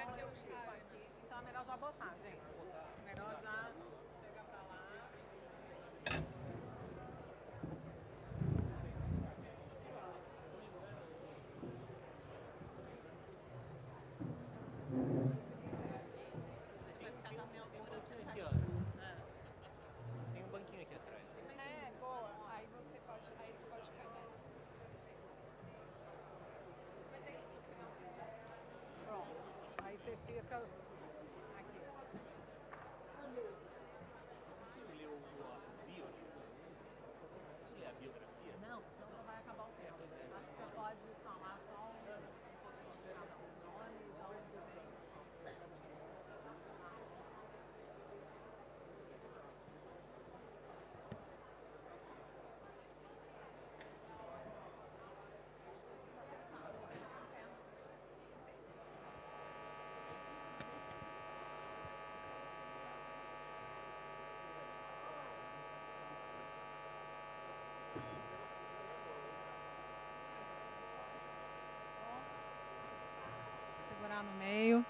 que eu estar, aqui. Então é melhor já botar, gente. Melhor já chega pra lá. vai ficar na minha altura. Aqui, ó. Tem um banquinho aqui atrás. É, boa. Aí você pode ficar nessa. Pronto. Aí você fica aqui. Você leu a bio? Você lê a biografia? Não, senão já vai acabar o tempo. Acho que você pode falar só um pouquinho de cada nome e dar os seus tempos. Segurar no meio.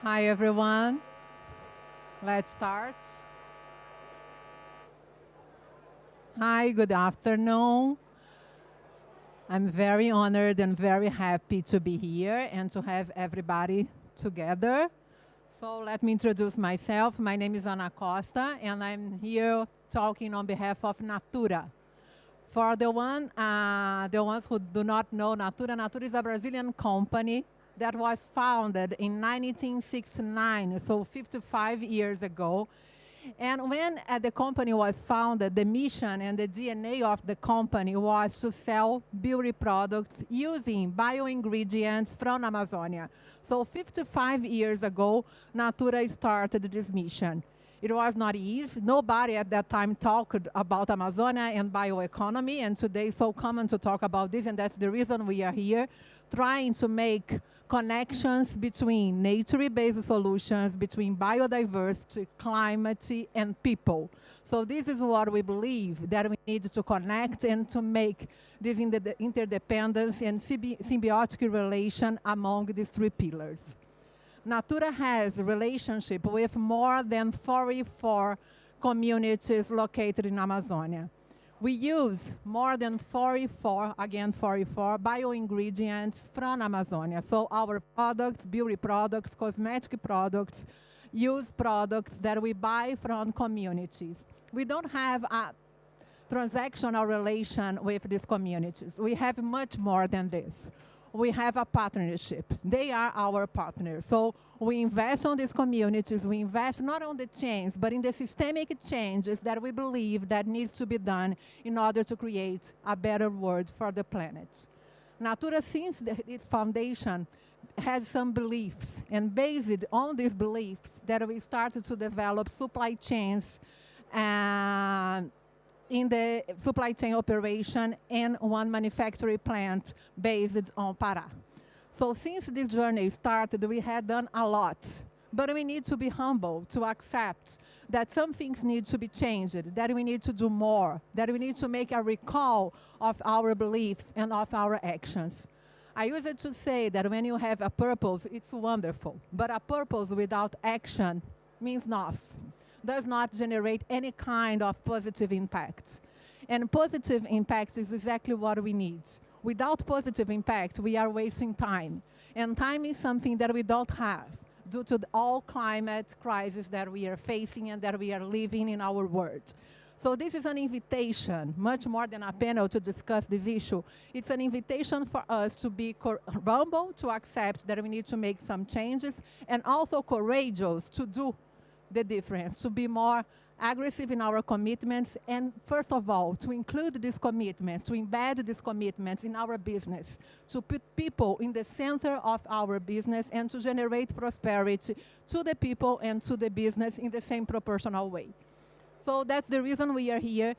Hi everyone. Let's start. Hi, good afternoon. I'm very honored and very happy to be here and to have everybody together. So let me introduce myself. My name is Ana Costa, and I'm here talking on behalf of Natura. For the ones who do not know Natura, Natura is a Brazilian company that was founded in 1969, so 55 years ago. And when the company was founded, the mission and the DNA of the company was to sell beauty products using bioingredients from Amazonia. So 55 years ago, Natura started this mission. It was not easy. Nobody at that time talked about Amazonia and bioeconomy, and today it's so common to talk about this, and that's the reason we are here, trying to make connections between nature-based solutions, between biodiversity, climate, and people. So this is what we believe, that we need to connect and to make this interdependence and symbiotic relation among these three pillars. Natura has a relationship with more than 44 communities located in Amazonia. We use more than 44 bioingredients from Amazonia. So our products, beauty products, cosmetic products, use products that we buy from communities. We don't have a transactional relation with these communities. We have much more than this. We have a partnership. They are our partners. So we invest on these communities. We invest not on the change, but in the systemic changes that we believe that needs to be done in order to create a better world for the planet. Natura, since its foundation, has some beliefs, and based on these beliefs that we started to develop supply chains in the supply chain operation and one manufacturing plant based on Pará. So since this journey started, we had done a lot, but we need to be humble to accept that some things need to be changed, that we need to do more, that we need to make a recall of our beliefs and of our actions. I used to say that when you have a purpose, it's wonderful, but a purpose without action means nothing. Does not generate any kind of positive impact. And positive impact is exactly what we need. Without positive impact, we are wasting time. And time is something that we don't have due to all climate crisis that we are facing and that we are living in our world. So this is an invitation, much more than a panel to discuss this issue. It's an invitation for us to be humble, to accept that we need to make some changes, and also courageous to do the difference, to be more aggressive in our commitments, and first of all, to include these commitments, to embed these commitments in our business, to put people in the center of our business, and to generate prosperity to the people and to the business in the same proportional way. So that's the reason we are here.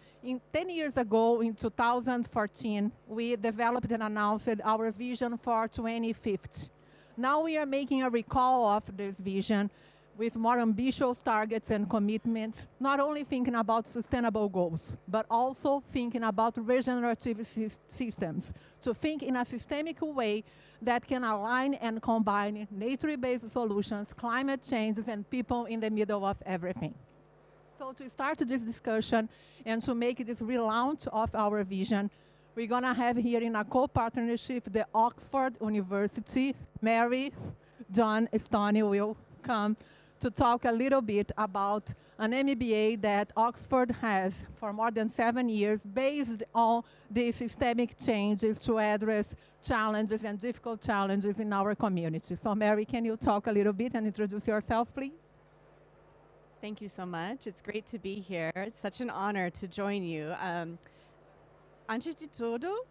10 years ago, in 2014, we developed and announced our vision for 2050. Now we are making a recall of this vision with more ambitious targets and commitments, not only thinking about sustainable goals, but also thinking about regenerative systems, to think in a systemic way that can align and combine nature-based solutions, climate changes, and people in the middle of everything. So to start this discussion and to make this relaunch of our vision, we're gonna have here in a co-partnership the Oxford University. Mary, John, Stony will come to talk a little bit about an MBA that Oxford has for more than 7 years based on the systemic changes to address challenges and difficult challenges in our community. So Mary, can you talk a little bit and introduce yourself, please? Thank you so much. It's great to be here. It's such an honor to join you. Antes de tudo,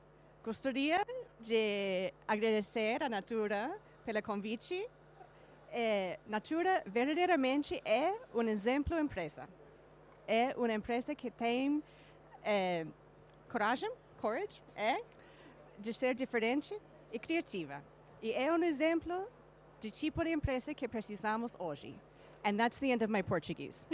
gostaria de agradecer a Natura pelo convite. Natura verdadeiramente é exemplo empresa. É uma empresa que tem coragem, de ser diferente e criativa. E é exemplo de tipo de empresa que precisamos hoje. And that's the end of my Portuguese.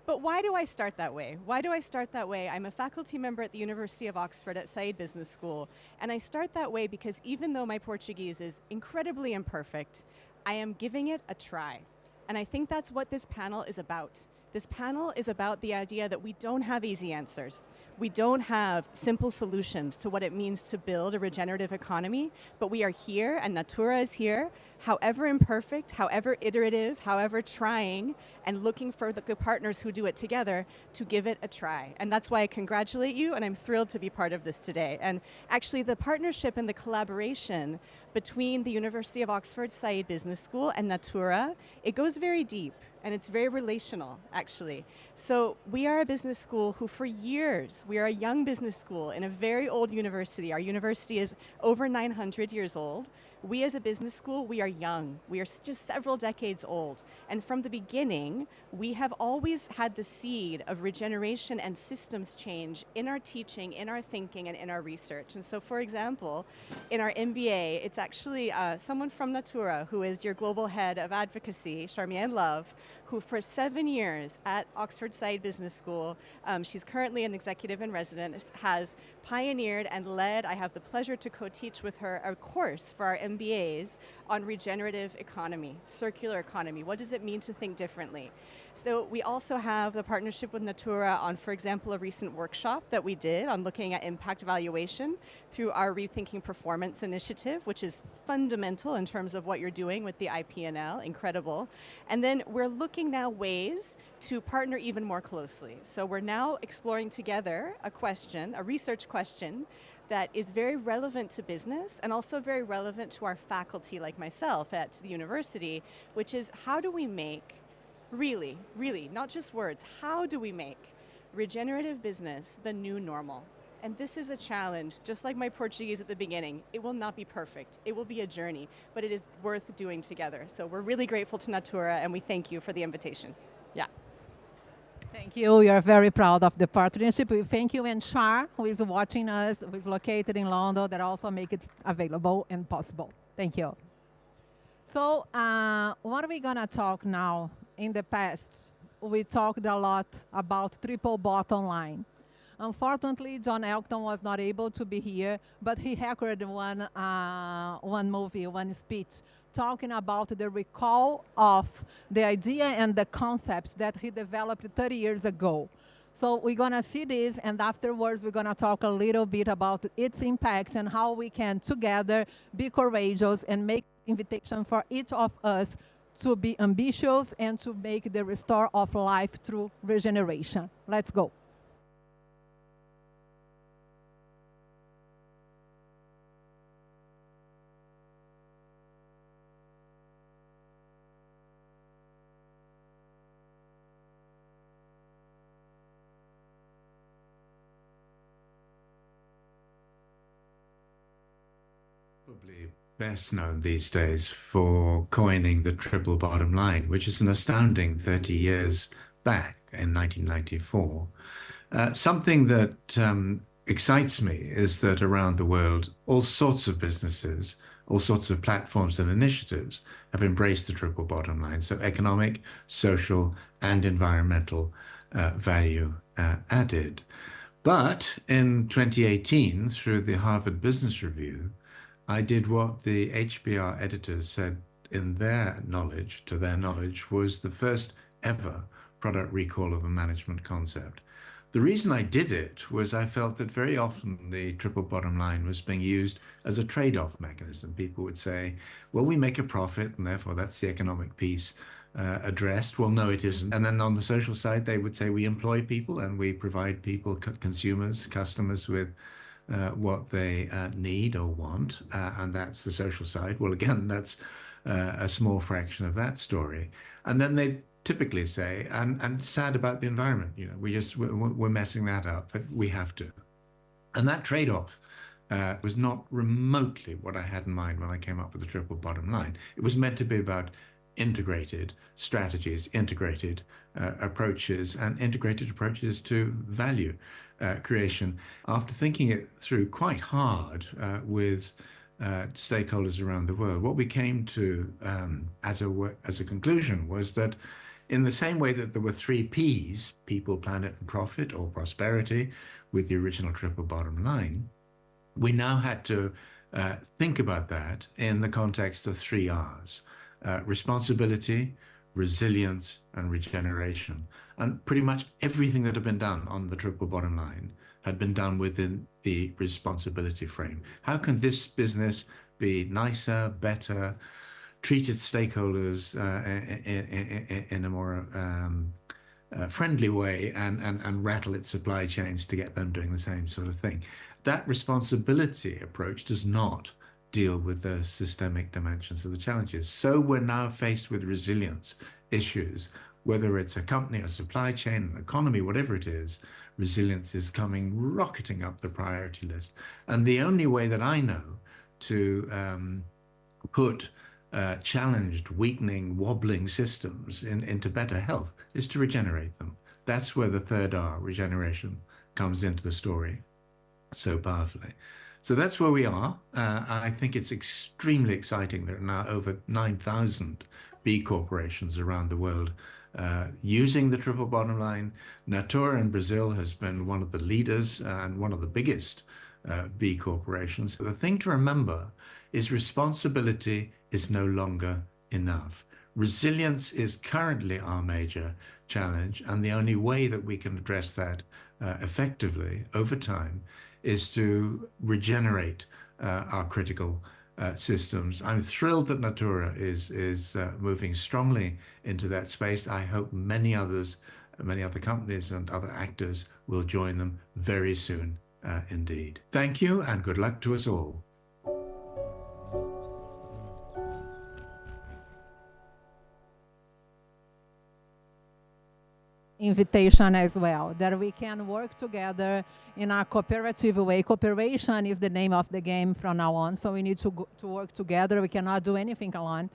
But why do I start that way? Why do I start that way? I'm a faculty member at the University of Oxford at Said Business School. And I start that way because even though my Portuguese is incredibly imperfect, I am giving it a try. And I think that's what this panel is about. This panel is about the idea that we don't have easy answers. We don't have simple solutions to what it means to build a regenerative economy, but we are here and Natura is here, however imperfect, however iterative, however trying, and looking for the good partners who do it together to give it a try. And that's why I congratulate you, and I'm thrilled to be part of this today. And actually the partnership and the collaboration between the University of Oxford Said Business School and Natura, it goes very deep. And it's very relational, actually. So we are a business school who for years, we are a young business school in a very old university. Our university is over 900 years old. We as a business school, we are young. We are just several decades old. And from the beginning, we have always had the seed of regeneration and systems change in our teaching, in our thinking, and in our research. And so, for example, in our MBA, it's actually someone from Natura, who is your global head of advocacy, Charmienne Love, who for 7 years at Oxford Said Business School, she's currently an executive in residence, has pioneered and led, I have the pleasure to co-teach with her a course for our MBAs on regenerative economy, circular economy. What does it mean to think differently? So we also have the partnership with Natura on, for example, a recent workshop that we did on looking at impact valuation through our Rethinking Performance initiative, which is fundamental in terms of what you're doing with the IP&L, incredible. And then we're looking now ways to partner even more closely. So we're now exploring together a question, a research question, that is very relevant to business and also very relevant to our faculty like myself at the university, which is how do we make really, not just words, how do we make regenerative business the new normal? And this is a challenge, just like my Portuguese at the beginning. It will not be perfect. It will be a journey, but it is worth doing together. So we're really grateful to Natura, and we thank you for the invitation. Yeah. Thank you. We are very proud of the partnership. We thank you, and Char, who is watching us, who is located in London, that also make it available and possible. Thank you. So what are we going to talk now? In the past, we talked a lot about triple bottom line. Unfortunately, John Elkton was not able to be here, but he recorded one movie, one speech, talking about the recall of the idea and the concepts that he developed 30 years ago. So we're going to see this, and afterwards we're going to talk a little bit about its impact and how we can together be courageous and make invitation for each of us to be ambitious and to make the restore of life through regeneration. Let's go. Probably best known these days for coining the triple bottom line, which is an astounding 30 years back in 1994. Something that excites me is that around the world, all sorts of businesses, all sorts of platforms and initiatives have embraced the triple bottom line. So economic, social, and environmental value added. But in 2018, through the Harvard Business Review, I did what the HBR editors said in their knowledge, to their knowledge, was the first ever product recall of a management concept. The reason I did it was I felt that very often the triple bottom line was being used as a trade-off mechanism. People would say, well, we make a profit and therefore that's the economic piece addressed. Well, no, it isn't. And then on the social side, they would say we employ people and we provide people, consumers, customers with what they need or want. And that's the social side. Well, again, that's a small fraction of that story. And then they typically say, and sad about the environment, you know, we're messing that up, but we have to. And that trade-off was not remotely what I had in mind when I came up with the triple bottom line. It was meant to be about integrated strategies, integrated approaches, and integrated approaches to value creation. After thinking it through quite hard with stakeholders around the world, what we came to as a conclusion was that in the same way that there were 3 Ps, people, planet, and profit, or prosperity, with the original triple bottom line, we now had to think about that in the context of 3 Rs, responsibility, resilience, and regeneration. And pretty much everything that had been done on the triple bottom line had been done within the responsibility frame. How can this business be nicer, better, treat its stakeholders in a more friendly way and rattle its supply chains to get them doing the same sort of thing? That responsibility approach does not deal with the systemic dimensions of the challenges. So we're now faced with resilience issues, whether it's a company, a supply chain, an economy, whatever it is, resilience is coming rocketing up the priority list. And the only way that I know to put challenged, weakening, wobbling systems into better health is to regenerate them. That's where the 3rd R, regeneration, comes into the story so powerfully. So that's where we are. I think it's extremely exciting. There are now over 9,000 B corporations around the world using the triple bottom line. Natura in Brazil has been one of the leaders and one of the biggest B corporations. The thing to remember is responsibility is no longer enough. Resilience is currently our major challenge, and the only way that we can address that effectively over time is to regenerate our critical systems. I'm thrilled that Natura is moving strongly into that space. I hope many other companies and other actors will join them very soon indeed. Thank you and good luck to us all. Invitation as well, that we can work together in a cooperative way. Cooperation is the name of the game from now on, so we need to work together. We cannot do anything alone.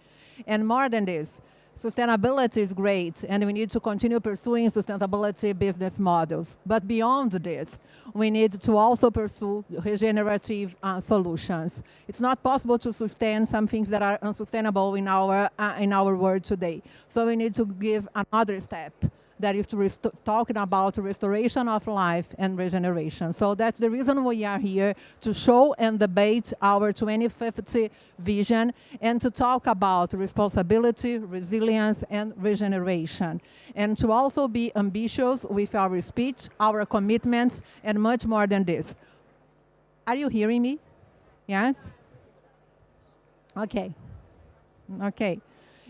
And more than this, sustainability is great, and we need to continue pursuing sustainability business models. But beyond this, we need to also pursue regenerative solutions. It's not possible to sustain some things that are unsustainable in our world today. So we need to give another step. That is talking about restoration of life and regeneration. So that's the reason we are here, to show and debate our 2050 vision and to talk about responsibility, resilience, and regeneration. And to also be ambitious with our speech, our commitments, and much more than this. Are you hearing me? Yes? Okay. Okay.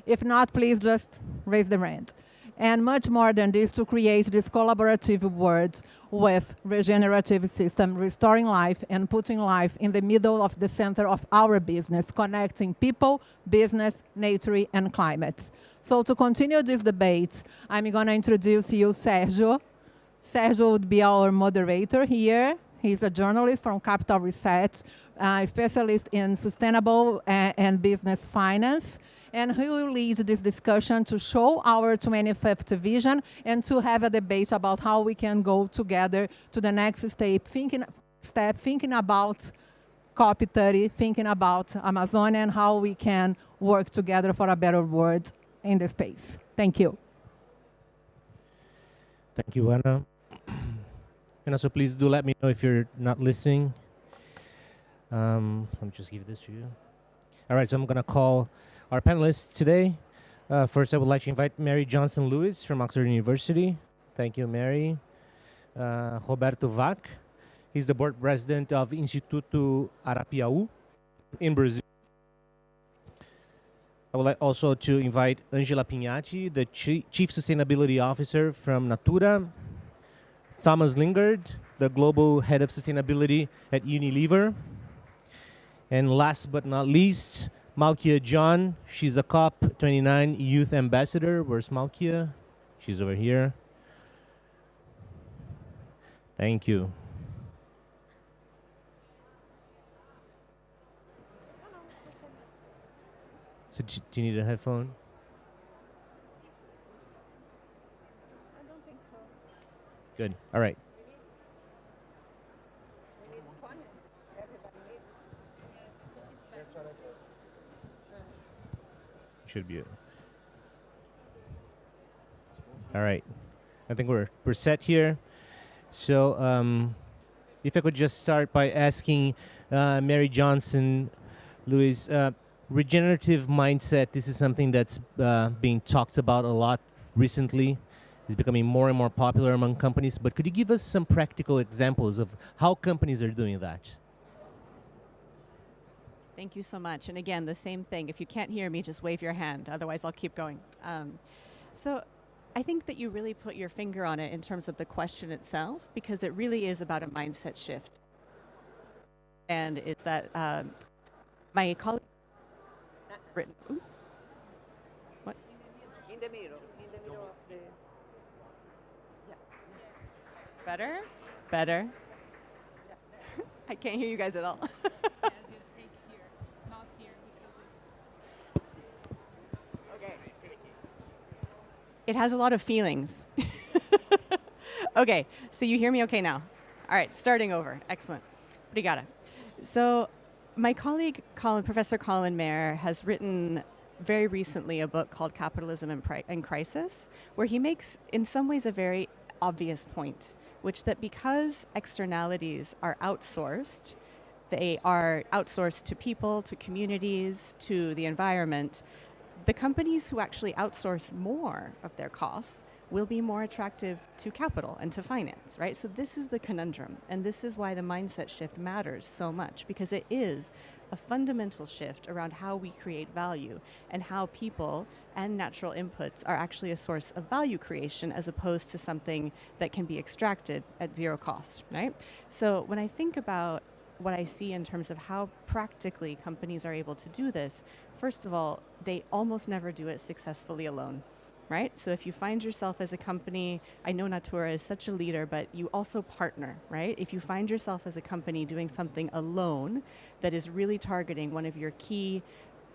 If not, please just raise the hand. And much more than this, to create this collaborative world with regenerative system, restoring life and putting life in the middle of the center of our business, connecting people, business, nature, and climate. So to continue this debate, I'm going to introduce you Sergio. Sergio would be our moderator here. He's a journalist from Capital Research, specialist in sustainable and business finance. and he will lead this discussion to show our 2050 vision and to have a debate about how we can go together to the next step, thinking about COP30, thinking about Amazonia and how we can work together for a better world in the space. Thank you. Thank you, Ana. And also, please do let me know if you're not listening. Let me just give this to you. All right, so I'm going to call our panelists today. First, I would like to invite Mary Johnson Lewis from Oxford University. Thank you, Mary. Roberto Vac. He's the board president of Instituto Arapiaú in Brazil. I would like also to invite Angela Pignatti, the Chief Sustainability Officer from Natura. Thomas Lingard, the Global Head of Sustainability at Unilever. And last but not least, Malkia John. She's a COP29 Youth Ambassador. Where's Malkia? She's over here. Thank you. So do you need a headphone? I don't think so. Good. All right. Should be it. All right. I think we're set here. So if I could just start by asking Mary Johnson, Lewis, regenerative mindset, this is something that's being talked about a lot recently. It's becoming more and more popular among companies. But could you give us some practical examples of how companies are doing that? Thank you so much. And again, the same thing. If you can't hear me, just wave your hand. Otherwise, I'll keep going. So I think that you really put your finger on it in terms of the question itself, because it really is about a mindset shift. And it's that my colleague written. Ooh, what? In the middle of the... Yeah. Better? Better? Yeah. I can't hear you guys at all. As you take here, not here because it's. Okay. It has a lot of feelings. Okay, so you hear me okay now? All right, starting over. Excellent. Obrigada. So my colleague, Professor Colin Mayer, has written very recently a book called Capitalism in Crisis, where he makes, in some ways, a very obvious point, which that because externalities are outsourced, they are outsourced to people, to communities, to the environment, the companies who actually outsource more of their costs will be more attractive to capital and to finance, right? So this is the conundrum, and this is why the mindset shift matters so much, because it is a fundamental shift around how we create value and how people and natural inputs are actually a source of value creation as opposed to something that can be extracted at zero cost, right? So when I think about what I see in terms of how practically companies are able to do this, first of all, they almost never do it successfully alone. Right? So if you find yourself as a company, I know Natura is such a leader, but you also partner, right? If you find yourself as a company doing something alone that is really targeting one of your key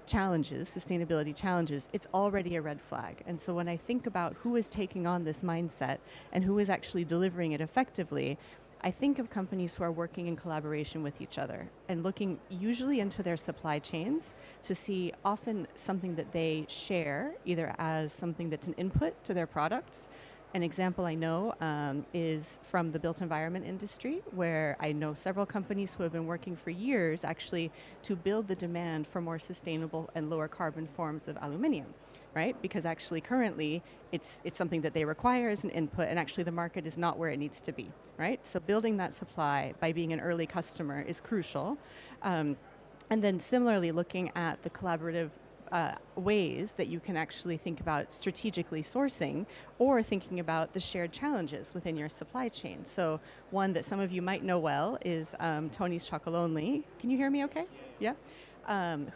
challenges, sustainability challenges, it's already a red flag. And so when I think about who is taking on this mindset and who is actually delivering it effectively, I think of companies who are working in collaboration with each other and looking usually into their supply chains to see often something that they share, either as something that's an input to their products. An example I know is from the built environment industry, where I know several companies who have been working for years actually to build the demand for more sustainable and lower carbon forms of aluminium. Right? Because actually currently it's something that they require as an input, and actually the market is not where it needs to be, right? So building that supply by being an early customer is crucial. And then similarly looking at the collaborative ways that you can actually think about strategically sourcing or thinking about the shared challenges within your supply chain. So one that some of you might know well is Tony's Chocolonely. Can you hear me okay? Yeah?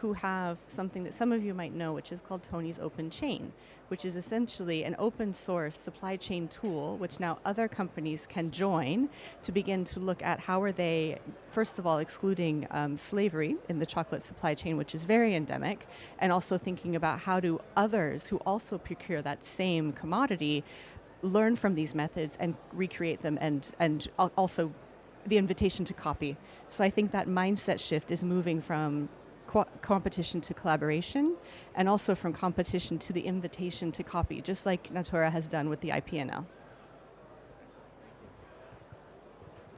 Who have something that some of you might know, which is called Tony's Open Chain, which is essentially an open source supply chain tool, which now other companies can join to begin to look at how are they, first of all, excluding slavery in the chocolate supply chain, which is very endemic, and also thinking about how do others who also procure that same commodity learn from these methods and recreate them, and also the invitation to copy. So I think that mindset shift is moving from competition to collaboration, and also from competition to the invitation to copy, just like Natura has done with the IPNL.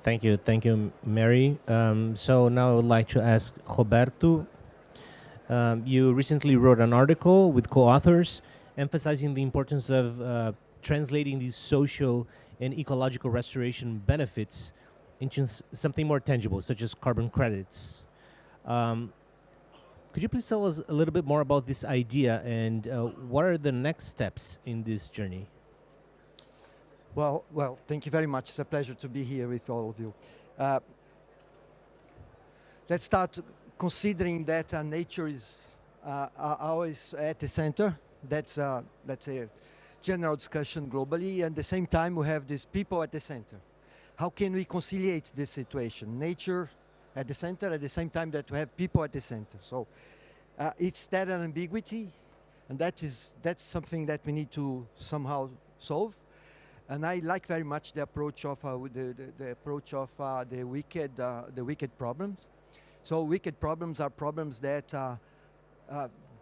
Thank you, Mary. So now I would like to ask Roberto. You recently wrote an article with co-authors emphasizing the importance of translating these social and ecological restoration benefits into something more tangible, such as carbon credits. Could you please tell us a little bit more about this idea, and what are the next steps in this journey? Well, thank you very much. It's a pleasure to be here with all of you. Let's start considering that nature is always at the center. That's, let's say, a general discussion globally. And at the same time, we have these people at the center. How can we conciliate this situation? Nature at the center, at the same time that we have people at the center. So it's that an ambiguity, and that's something that we need to somehow solve. And I like very much the approach of the approach of the wicked problems. So wicked problems are problems that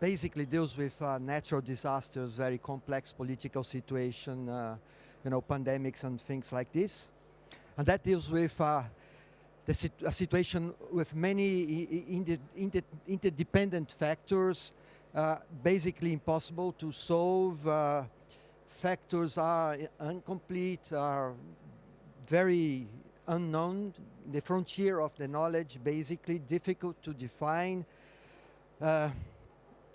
basically deals with natural disasters, very complex political situation, pandemics and things like this, and that deals with a situation with many interdependent factors, basically impossible to solve. Factors are incomplete, are very unknown, the frontier of the knowledge, basically difficult to define,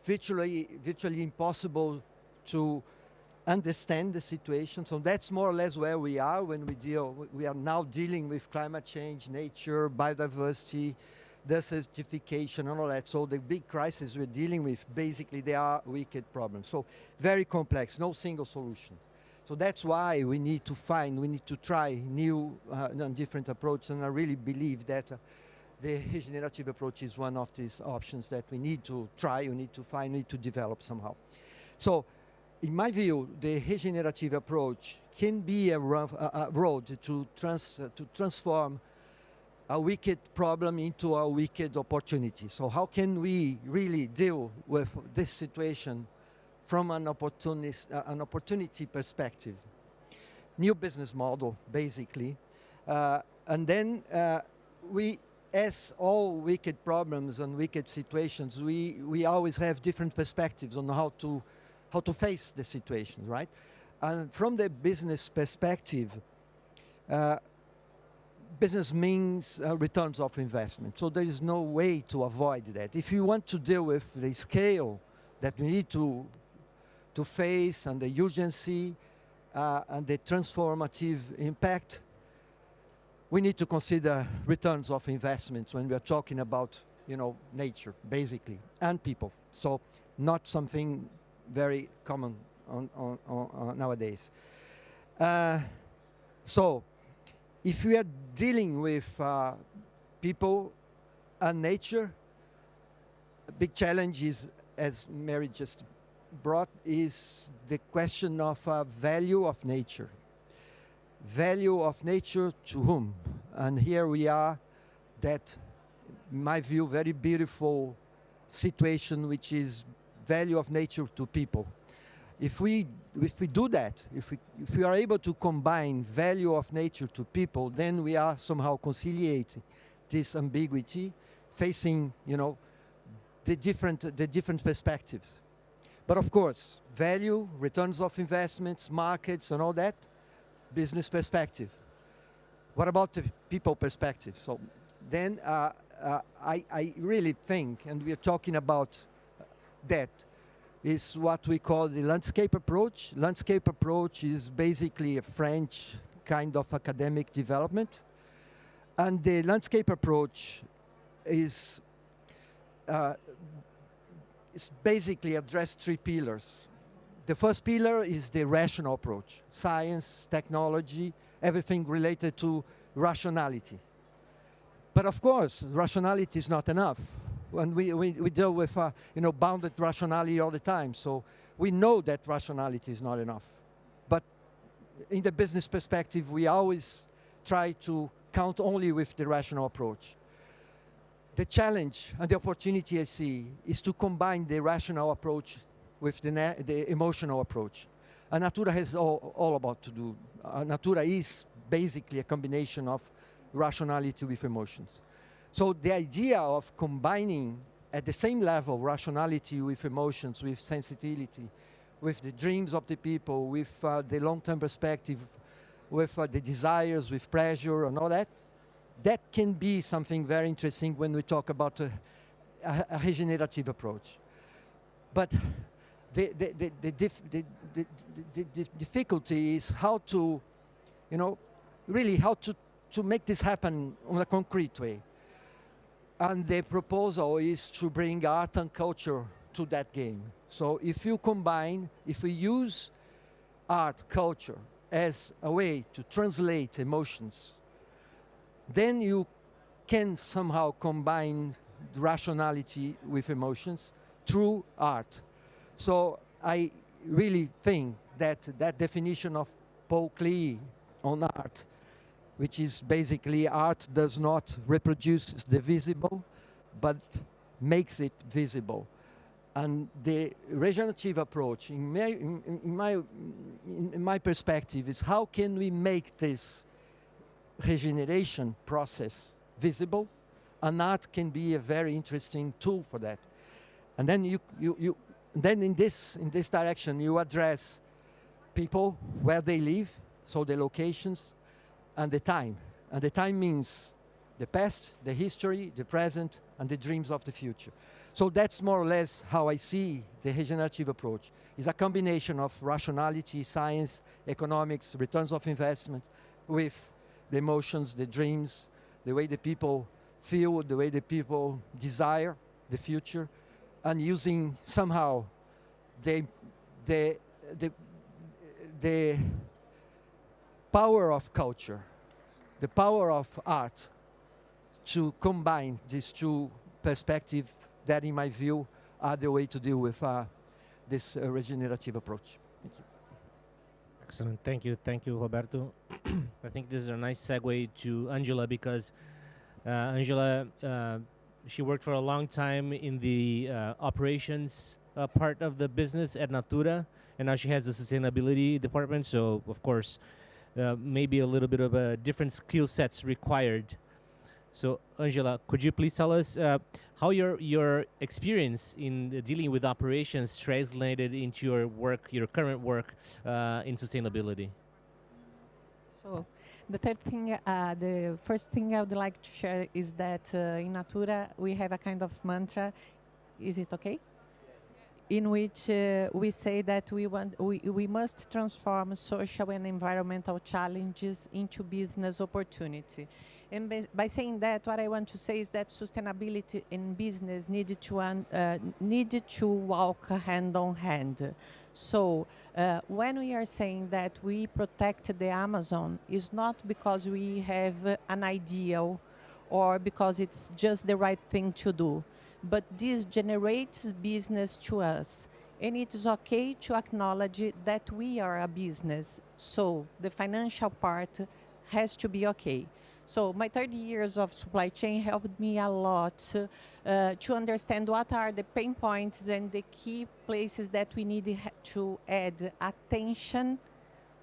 virtually impossible to understand the situation. So that's more or less where we are when we are now dealing with climate change, nature, biodiversity, desertification, and all that. So the big crises we're dealing with, basically they are wicked problems. So very complex, no single solution. So that's why we need to try new and different approaches, and I really believe that the regenerative approach is one of these options that we need to try, we need to find, we need to develop somehow. So in my view, the regenerative approach can be a road to transform a wicked problem into a wicked opportunity. So how can we really deal with this situation from an opportunity perspective? New business model, basically. And then we, as all wicked problems and wicked situations, we always have different perspectives on how to face the situation, right? And from the business perspective, business means returns of investment. So there is no way to avoid that. If you want to deal with the scale that we need to face, and the urgency and the transformative impact, we need to consider returns of investments when we are talking about, nature, basically, and people. So not something very common on nowadays. So if we are dealing with people and nature, a big challenge is, as Mary just brought, is the question of value of nature. Value of nature to whom? And here we are, that, in my view, very beautiful situation, which is value of nature to people. If we do that, if we are able to combine value of nature to people, then we are somehow conciliating this ambiguity, facing, the different perspectives. But of course, value, returns of investments, markets, and all that, business perspective. What about the people perspective? So then I really think, and we are talking about that, is what we call the landscape approach. Landscape approach is basically a French kind of academic development. And the landscape approach is basically address three pillars. the first pillar is the rational approach. Science, technology, everything related to rationality. But of course, rationality is not enough. And we deal with bounded rationality all the time. So we know that rationality is not enough. But in the business perspective, we always try to count only with the rational approach. The challenge and the opportunity I see is to combine the rational approach with the emotional approach. And Natura has all about to do. Natura is basically a combination of rationality with emotions. So the idea of combining at the same level rationality with emotions, with sensitivity, with the dreams of the people, with the long-term perspective, with the desires, with pleasure and all that, that can be something very interesting when we talk about a regenerative approach. But the difficulty is how to, really how to make this happen in a concrete way. And the proposal is to bring art and culture to that game. So if we use art, culture as a way to translate emotions, then you can somehow combine rationality with emotions through art. So I really think that that definition of Paul Klee on art, which is basically art does not reproduce the visible, but makes it visible. And the regenerative approach, in my perspective, is how can we make this regeneration process visible, and art can be a very interesting tool for that. And then then in this direction you address people where they live, so the locations, and the time. And the time means the past, the history, the present, and the dreams of the future. So that's more or less how I see the regenerative approach. It's a combination of rationality, science, economics, returns of investment, with the emotions, the dreams, the way the people feel, the way the people desire the future, and using somehow the power of culture, the power of art, to combine these two perspectives that, in my view, are the way to deal with this regenerative approach. Thank you. Excellent. Thank you, Roberto. I think this is a nice segue to Angela, because Angela, she worked for a long time in the operations part of the business at Natura, and now she has the sustainability department. So, of course, maybe a little bit of a different skill sets required. So, Angela, could you please tell us how your experience in dealing with operations translated into your work, your current work in sustainability? So, the first thing I would like to share is that in Natura we have a kind of mantra. Is it okay? In which we say that we must transform social and environmental challenges into business opportunity. And by saying that, what I want to say is that sustainability in business needed to walk hand on hand. So when we are saying that we protect the Amazon, it's not because we have an ideal or because it's just the right thing to do, but this generates business to us. And it is okay to acknowledge that we are a business. So the financial part has to be okay. So my 30 years of supply chain helped me a lot to understand what are the pain points and the key places that we need to add attention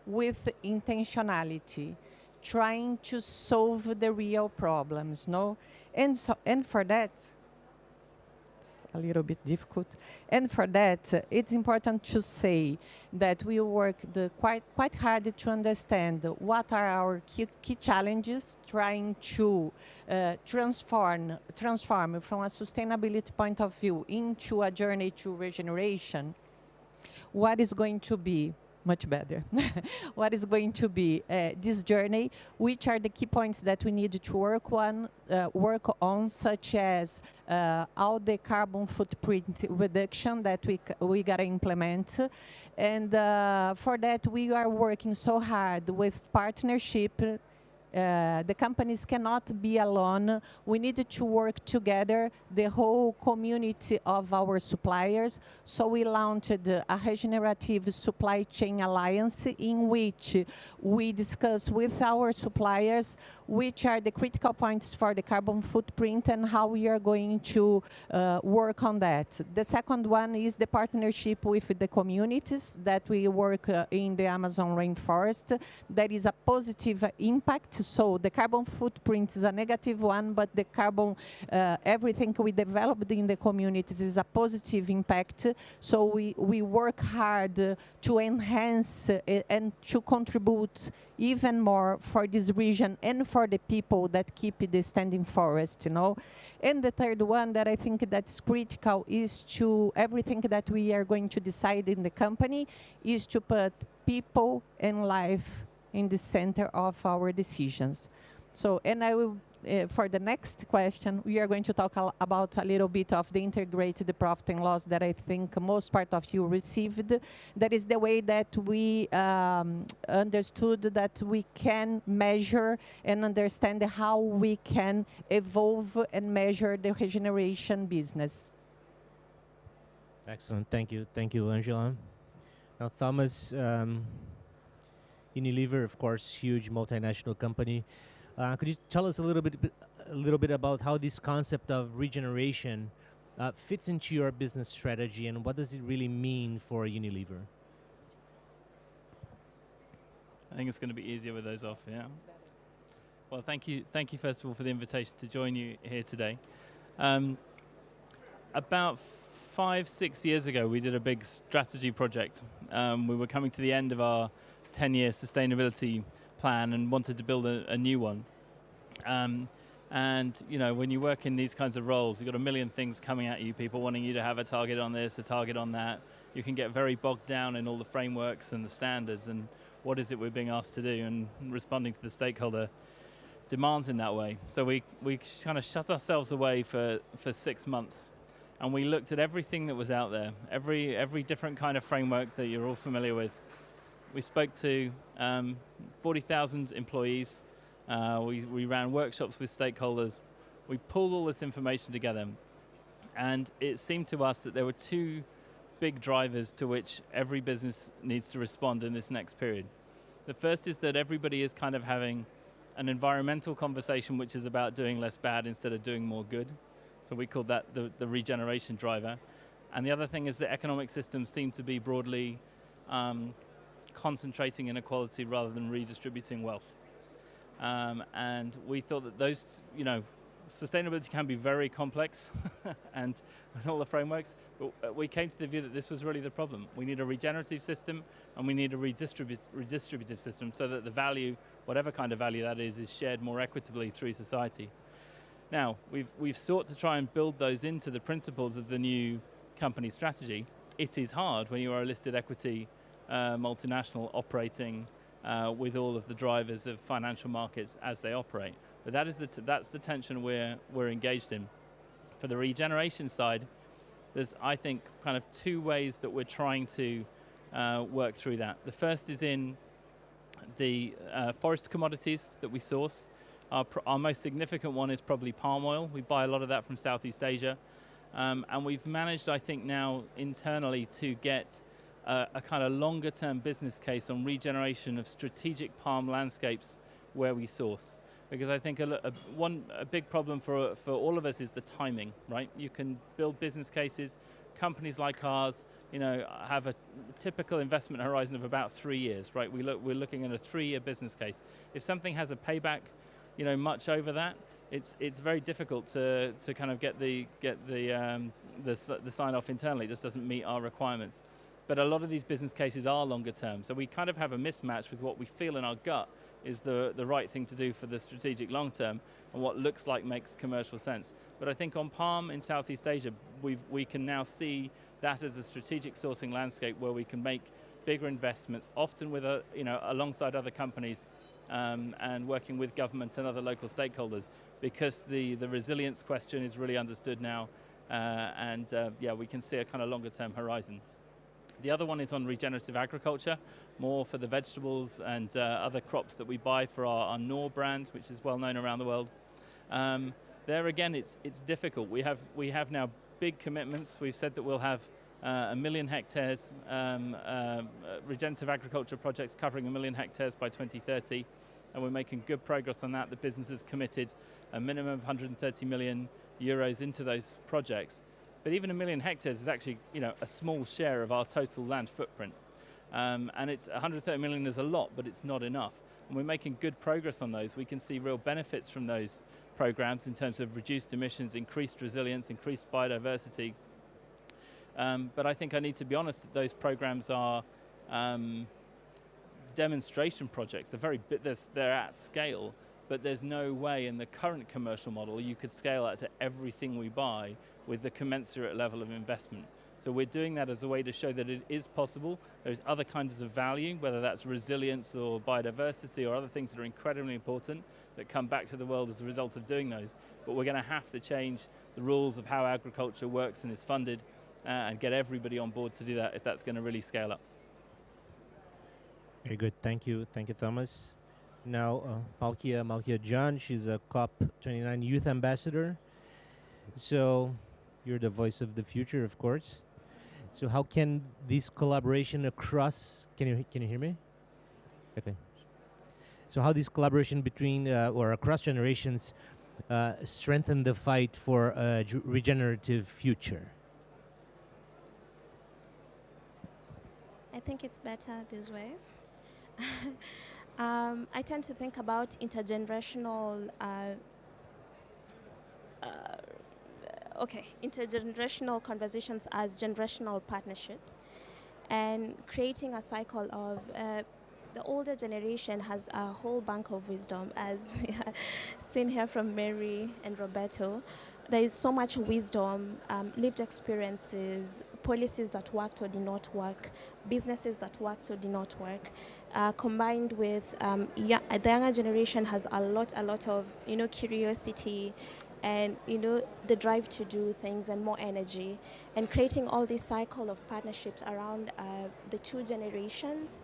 with intentionality, trying to solve the real problems, no? And for that, it's a little bit difficult. And for that, it's important to say that we work quite hard to understand what are our key challenges, trying to transform from a sustainability point of view into a journey to regeneration. What is going to be much better. What is going to be this journey? Which are the key points that we need to work on, such as all the carbon footprint reduction that we gotta implement, and for that we are working so hard with partnership. The companies cannot be alone. We need to work together, the whole community of our suppliers. So we launched a regenerative supply chain alliance in which we discuss with our suppliers which are the critical points for the carbon footprint and how we are going to work on that. The second one is the partnership with the communities that we work in the Amazon rainforest. That is a positive impact. So the carbon footprint is a negative one, but the carbon, everything we developed in the communities is a positive impact. So we work hard to enhance and to contribute even more for this region and for the people that keep the standing forest, you know. And the third one that I think that's critical is to everything that we are going to decide in the company is to put people and life in the center of our decisions. So, and I will, for the next question, we are going to talk about a little bit of the integrated profit and loss that I think most part of you received. That is the way that we understood that we can measure and understand how we can evolve and measure the regeneration business. Excellent. Thank you, Angela. Now, Thomas, Unilever, of course, huge multinational company. Could you tell us a little bit about how this concept of regeneration fits into your business strategy, and what does it really mean for Unilever? I think it's going to be easier with those off, yeah. Well, thank you first of all for the invitation to join you here today. About 5-6 years ago, we did a big strategy project. We were coming to the end of our 10-year sustainability plan and wanted to build a new one. And you know, when you work in these kinds of roles, you've got a million things coming at you, people wanting you to have a target on this, a target on that. You can get very bogged down in all the frameworks and the standards and what is it we're being asked to do, and responding to the stakeholder demands in that way. So we kind of shut ourselves away for 6 months, and we looked at everything that was out there, every different kind of framework that you're all familiar with. We spoke to 40,000 employees. We ran workshops with stakeholders. We pulled all this information together, and it seemed to us that there were two big drivers to which every business needs to respond in this next period. The first is that everybody is kind of having an environmental conversation which is about doing less bad instead of doing more good. So we called that the regeneration driver. And the other thing is that economic systems seem to be broadly concentrating inequality rather than redistributing wealth. And we thought that those, you know, sustainability can be very complex and all the frameworks, but we came to the view that this was really the problem. We need a regenerative system and we need a redistributive system so that the value, whatever kind of value that is shared more equitably through society. Now, we've sought to try and build those into the principles of the new company strategy. It is hard when you are a listed equity multinational operating with all of the drivers of financial markets as they operate. But that's the tension we're engaged in. For the regeneration side, there's, I think, kind of two ways that we're trying to work through that. The first is in the forest commodities that we source. Our most significant one is probably palm oil. We buy a lot of that from Southeast Asia. And we've managed, I think, now internally to get a kind of longer term business case on regeneration of strategic palm landscapes where we source. Because I think a big problem for all of us is the timing, right? You can build business cases. Companies like ours, you know, have a typical investment horizon of about 3 years, right? We're looking at a 3-year business case. If something has a payback, you know, much over that, it's very difficult to kind of get the sign off internally. It just doesn't meet our requirements. But a lot of these business cases are longer term, so we kind of have a mismatch with what we feel in our gut is the right thing to do for the strategic long term and what looks like makes commercial sense. But I think on palm in Southeast Asia, we can now see that as a strategic sourcing landscape where we can make bigger investments, often with alongside other companies, and working with government and other local stakeholders, because the resilience question is really understood now, and we can see a kind of longer term horizon. The other one is on regenerative agriculture, more for the vegetables and other crops that we buy for our Knorr brand, which is well known around the world. There again, it's difficult. We have now big commitments. We've said that we'll have 1 million hectares, regenerative agriculture projects covering 1 million hectares by 2030, and we're making good progress on that. The business has committed a minimum of 130 million euros into those projects. But even 1 million hectares is actually, a small share of our total land footprint. And it's 130 million is a lot, but it's not enough. And we're making good progress on those. We can see real benefits from those programs in terms of reduced emissions, increased resilience, increased biodiversity. But I think I need to be honest that those programs are demonstration projects. They're at scale, but there's no way in the current commercial model you could scale that to everything we buy with the commensurate level of investment. So we're doing that as a way to show that it is possible. There's other kinds of value, whether that's resilience or biodiversity or other things that are incredibly important that come back to the world as a result of doing those. But we're going to have to change the rules of how agriculture works and is funded and get everybody on board to do that if that's going to really scale up. Very good. Thank you, Thomas. Now, Malkia John, she's a COP29 Youth Ambassador. So you're the voice of the future, of course. So how can this collaboration across, can you hear me? Okay. So how this collaboration between or across generations strengthen the fight for a regenerative future? I think it's better this way. I tend to think about intergenerational intergenerational conversations as generational partnerships, and creating a cycle of the older generation has a whole bank of wisdom, as seen here from Mary and Roberto. There is so much wisdom, lived experiences, policies that worked or did not work, businesses that worked or did not work, combined with the younger generation has a lot of curiosity and the drive to do things and more energy, and creating all this cycle of partnerships around the two generations,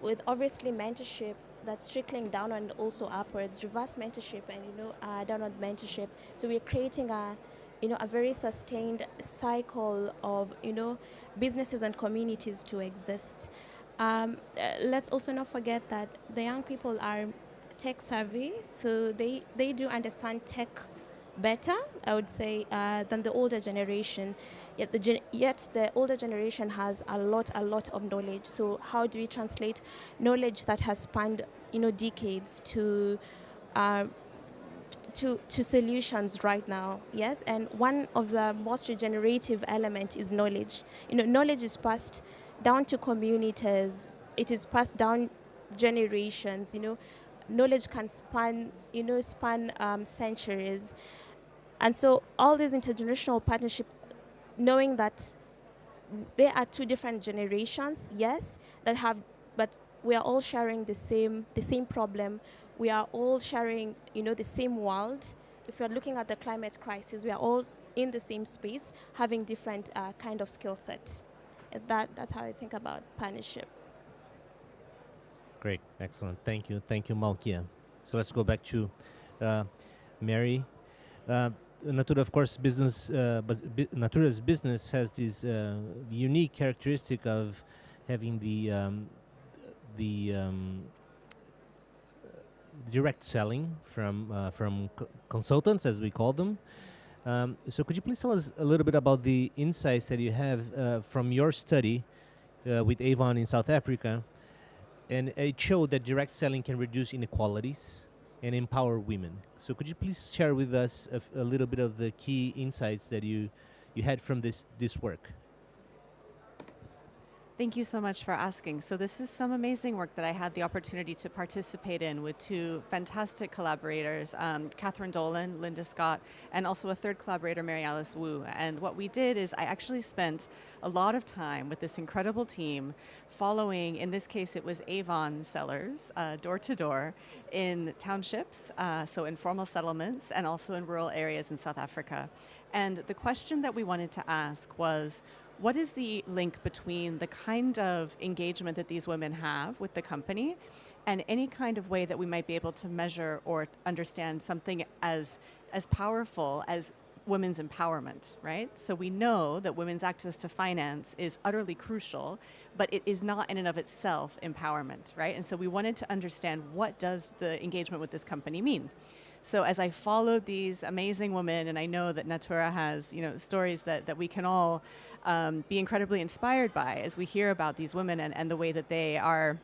with obviously mentorship that's trickling down and also upwards, reverse mentorship and downward mentorship. So we're creating a very sustained cycle of businesses and communities to exist. Let's also not forget that the young people are tech savvy, so they do understand tech better, I would say, than the older generation. Yet the older generation has a lot of knowledge. So how do we translate knowledge that has spanned decades to solutions right now? Yes, and one of the most regenerative element is knowledge. Knowledge is passed down to communities. It is passed down generations. Knowledge can span centuries. And so all these intergenerational partnership, knowing that there are two different generations, yes, but we are all sharing the same problem. We are all sharing, the same world. If you're looking at the climate crisis, we are all in the same space, having different kind of skill sets. That's how I think about partnership. Great, excellent. Thank you, Malkia. So let's go back to Mary. Natura, of course, Natura's business has this unique characteristic of having the direct selling from consultants, as we call them. So could you please tell us a little bit about the insights that you have from your study with Avon in South Africa? And it showed that direct selling can reduce inequalities and empower women. So could you please share with us a little bit of the key insights that you had from this work? Thank you so much for asking. So this is some amazing work that I had the opportunity to participate in with two fantastic collaborators, Catherine Dolan, Linda Scott, and also a third collaborator, Mary Alice Wu. And what we did is I actually spent a lot of time with this incredible team following, in this case, it was Avon sellers, door to door in townships, so informal settlements, and also in rural areas in South Africa. And the question that we wanted to ask was, what is the link between the kind of engagement that these women have with the company and any kind of way that we might be able to measure or understand something as powerful as women's empowerment, right? So we know that women's access to finance is utterly crucial, but it is not in and of itself empowerment, right? And so we wanted to understand, what does the engagement with this company mean? So as I followed these amazing women, and I know that Natura has, stories that we can all be incredibly inspired by as we hear about these women and the way that they are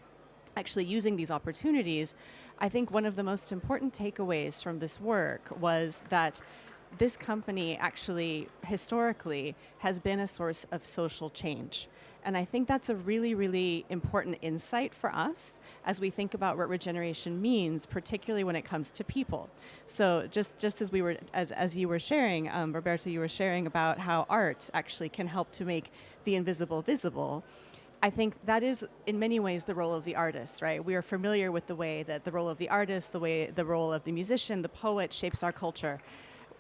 actually using these opportunities, I think one of the most important takeaways from this work was that this company actually historically has been a source of social change. And I think that's a really, really important insight for us as we think about what regeneration means, particularly when it comes to people. So just as we were, as you were sharing, Roberto, you were sharing about how art actually can help to make the invisible visible. I think that is, in many ways, the role of the artist, right? We are familiar with the way that the role of the artist, the role of the musician, the poet shapes our culture.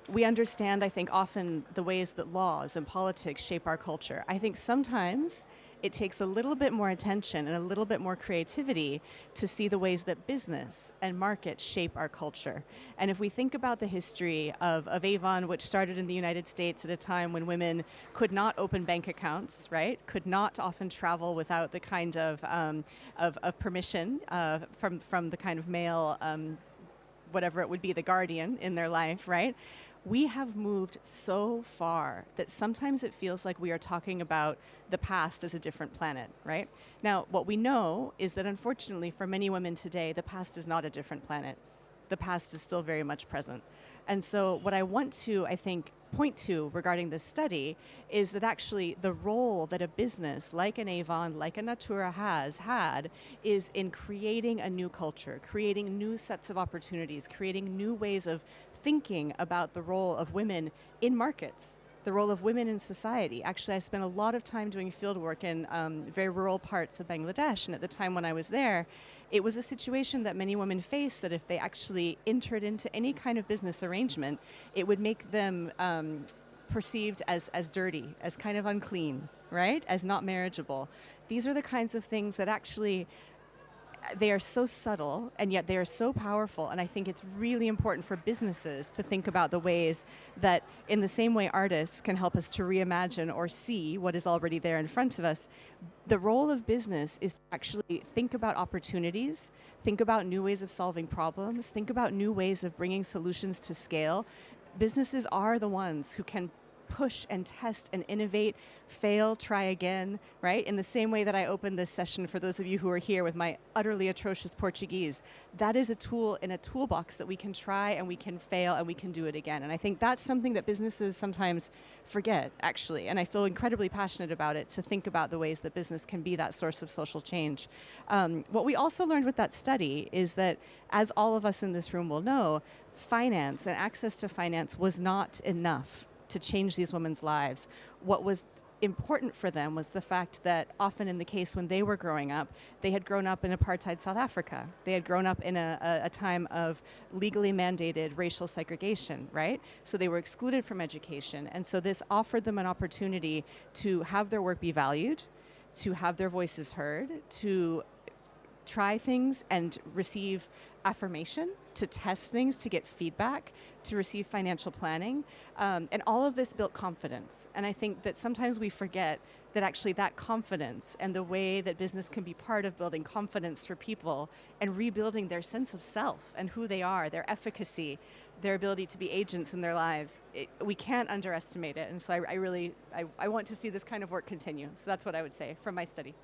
We understand, I think, often the ways that laws and politics shape our culture. I think sometimes it takes a little bit more attention and a little bit more creativity to see the ways that business and markets shape our culture. And if we think about the history of Avon, which started in the United States at a time when women could not open bank accounts, right? Could not often travel without the kind of permission from the kind of male, whatever it would be, the guardian in their life, right? We have moved so far that sometimes it feels like we are talking about the past as a different planet, right? Now, what we know is that unfortunately for many women today, the past is not a different planet. The past is still very much present. And so what I want to, I think, point to regarding this study is that actually the role that a business like an Avon, like a Natura has had is in creating a new culture, creating new sets of opportunities, creating new ways of thinking about the role of women in markets, the role of women in society. Actually, I spent a lot of time doing field work in very rural parts of Bangladesh, and at the time when I was there, it was a situation that many women face, that if they actually entered into any kind of business arrangement, it would make them perceived as dirty, as kind of unclean, right? As not marriageable. These are the kinds of things that actually, they are so subtle, and yet they are so powerful. And I think it's really important for businesses to think about the ways that, in the same way artists can help us to reimagine or see what is already there in front of us, the role of business is to actually think about opportunities, think about new ways of solving problems, think about new ways of bringing solutions to scale. Businesses are the ones who can push and test and innovate, fail, try again, right? In the same way that I opened this session for those of you who are here with my utterly atrocious Portuguese, that is a tool in a toolbox that we can try and we can fail and we can do it again. And I think that's something that businesses sometimes forget, actually. And I feel incredibly passionate about it, to think about the ways that business can be that source of social change. What we also learned with that study is that, as all of us in this room will know, finance and access to finance was not enough to change these women's lives. What was important for them was the fact that often in the case when they were growing up, they had grown up in apartheid South Africa. They had grown up in a time of legally mandated racial segregation, right? So they were excluded from education. And so this offered them an opportunity to have their work be valued, to have their voices heard, to try things and receive affirmation, to test things, to get feedback, to receive financial planning. And all of this built confidence. And I think that sometimes we forget that actually that confidence and the way that business can be part of building confidence for people and rebuilding their sense of self and who they are, their efficacy, their ability to be agents in their lives, we can't underestimate it. And so I want to see this kind of work continue. So that's what I would say from my study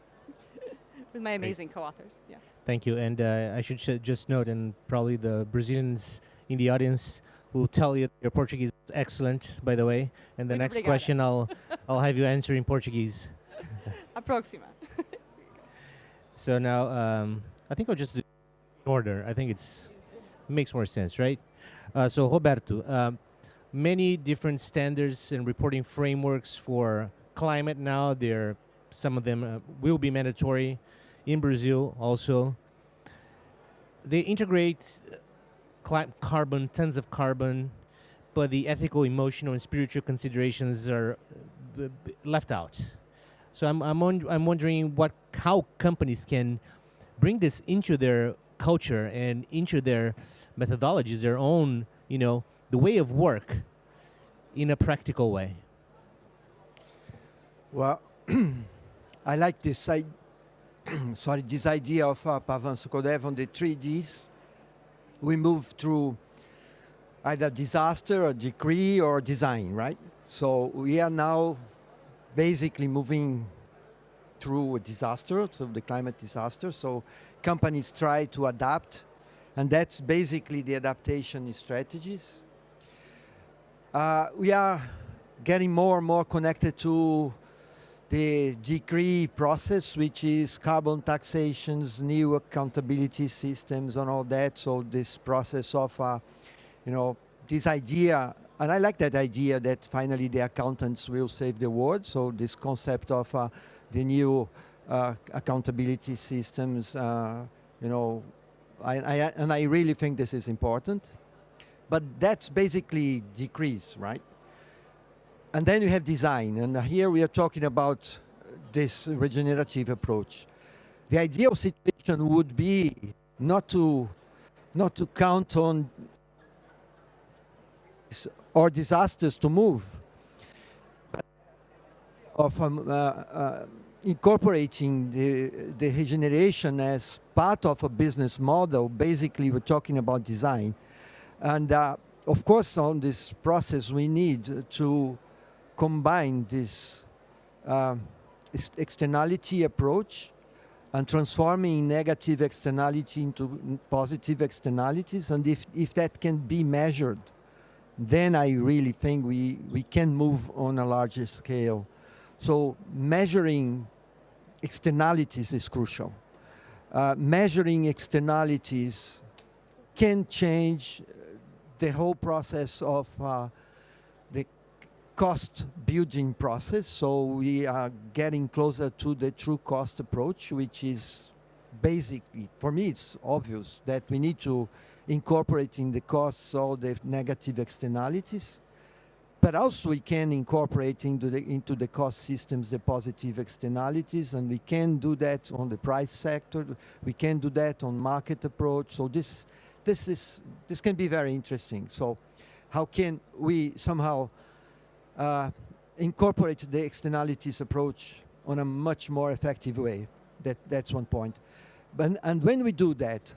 with my amazing co-authors. Yeah. Thank you. And I should just note, and probably the Brazilians in the audience will tell you your Portuguese is excellent, by the way. And the Muito next obrigada. question I'll have you answer in Portuguese. A próxima. So now I think I'll just do order. I think it makes more sense, right? So Roberto, many different standards and reporting frameworks for climate now. Some of them will be mandatory in Brazil also. They integrate carbon, tons of carbon, but the ethical, emotional, and spiritual considerations are left out. So I'm wondering how companies can bring this into their culture and into their methodologies, their own, the way of work in a practical way. Well, I like this this idea of Pavan Sukodev on the 3Ds. We move through either disaster or decree or design, right? So we are now basically moving through a disaster, so the climate disaster. So companies try to adapt, and that's basically the adaptation strategies. We are getting more and more connected to the decree process, which is carbon taxations, new accountability systems, and all that. So this process of, this idea, and I like that idea that finally the accountants will save the world. So this concept of the new accountability systems, I really think this is important. But that's basically decrees, right? And then you have design, and here we are talking about this regenerative approach. The ideal situation would be not to count on or disasters to move, but of incorporating the regeneration as part of a business model. Basically, we're talking about design. And of course, on this process, we need to combine this externality approach and transforming negative externality into positive externalities. And if that can be measured, then I really think we can move on a larger scale. So measuring externalities is crucial. Measuring externalities can change the whole process of the cost building process. So we are getting closer to the true cost approach, which is basically, for me, it's obvious that we need to incorporate in the costs all the negative externalities, but also we can incorporate into the cost systems the positive externalities, and we can do that on the price sector. We can do that on market approach. So this can be very interesting. So how can we somehow incorporate the externalities approach on a much more effective way? That's one point. And when we do that,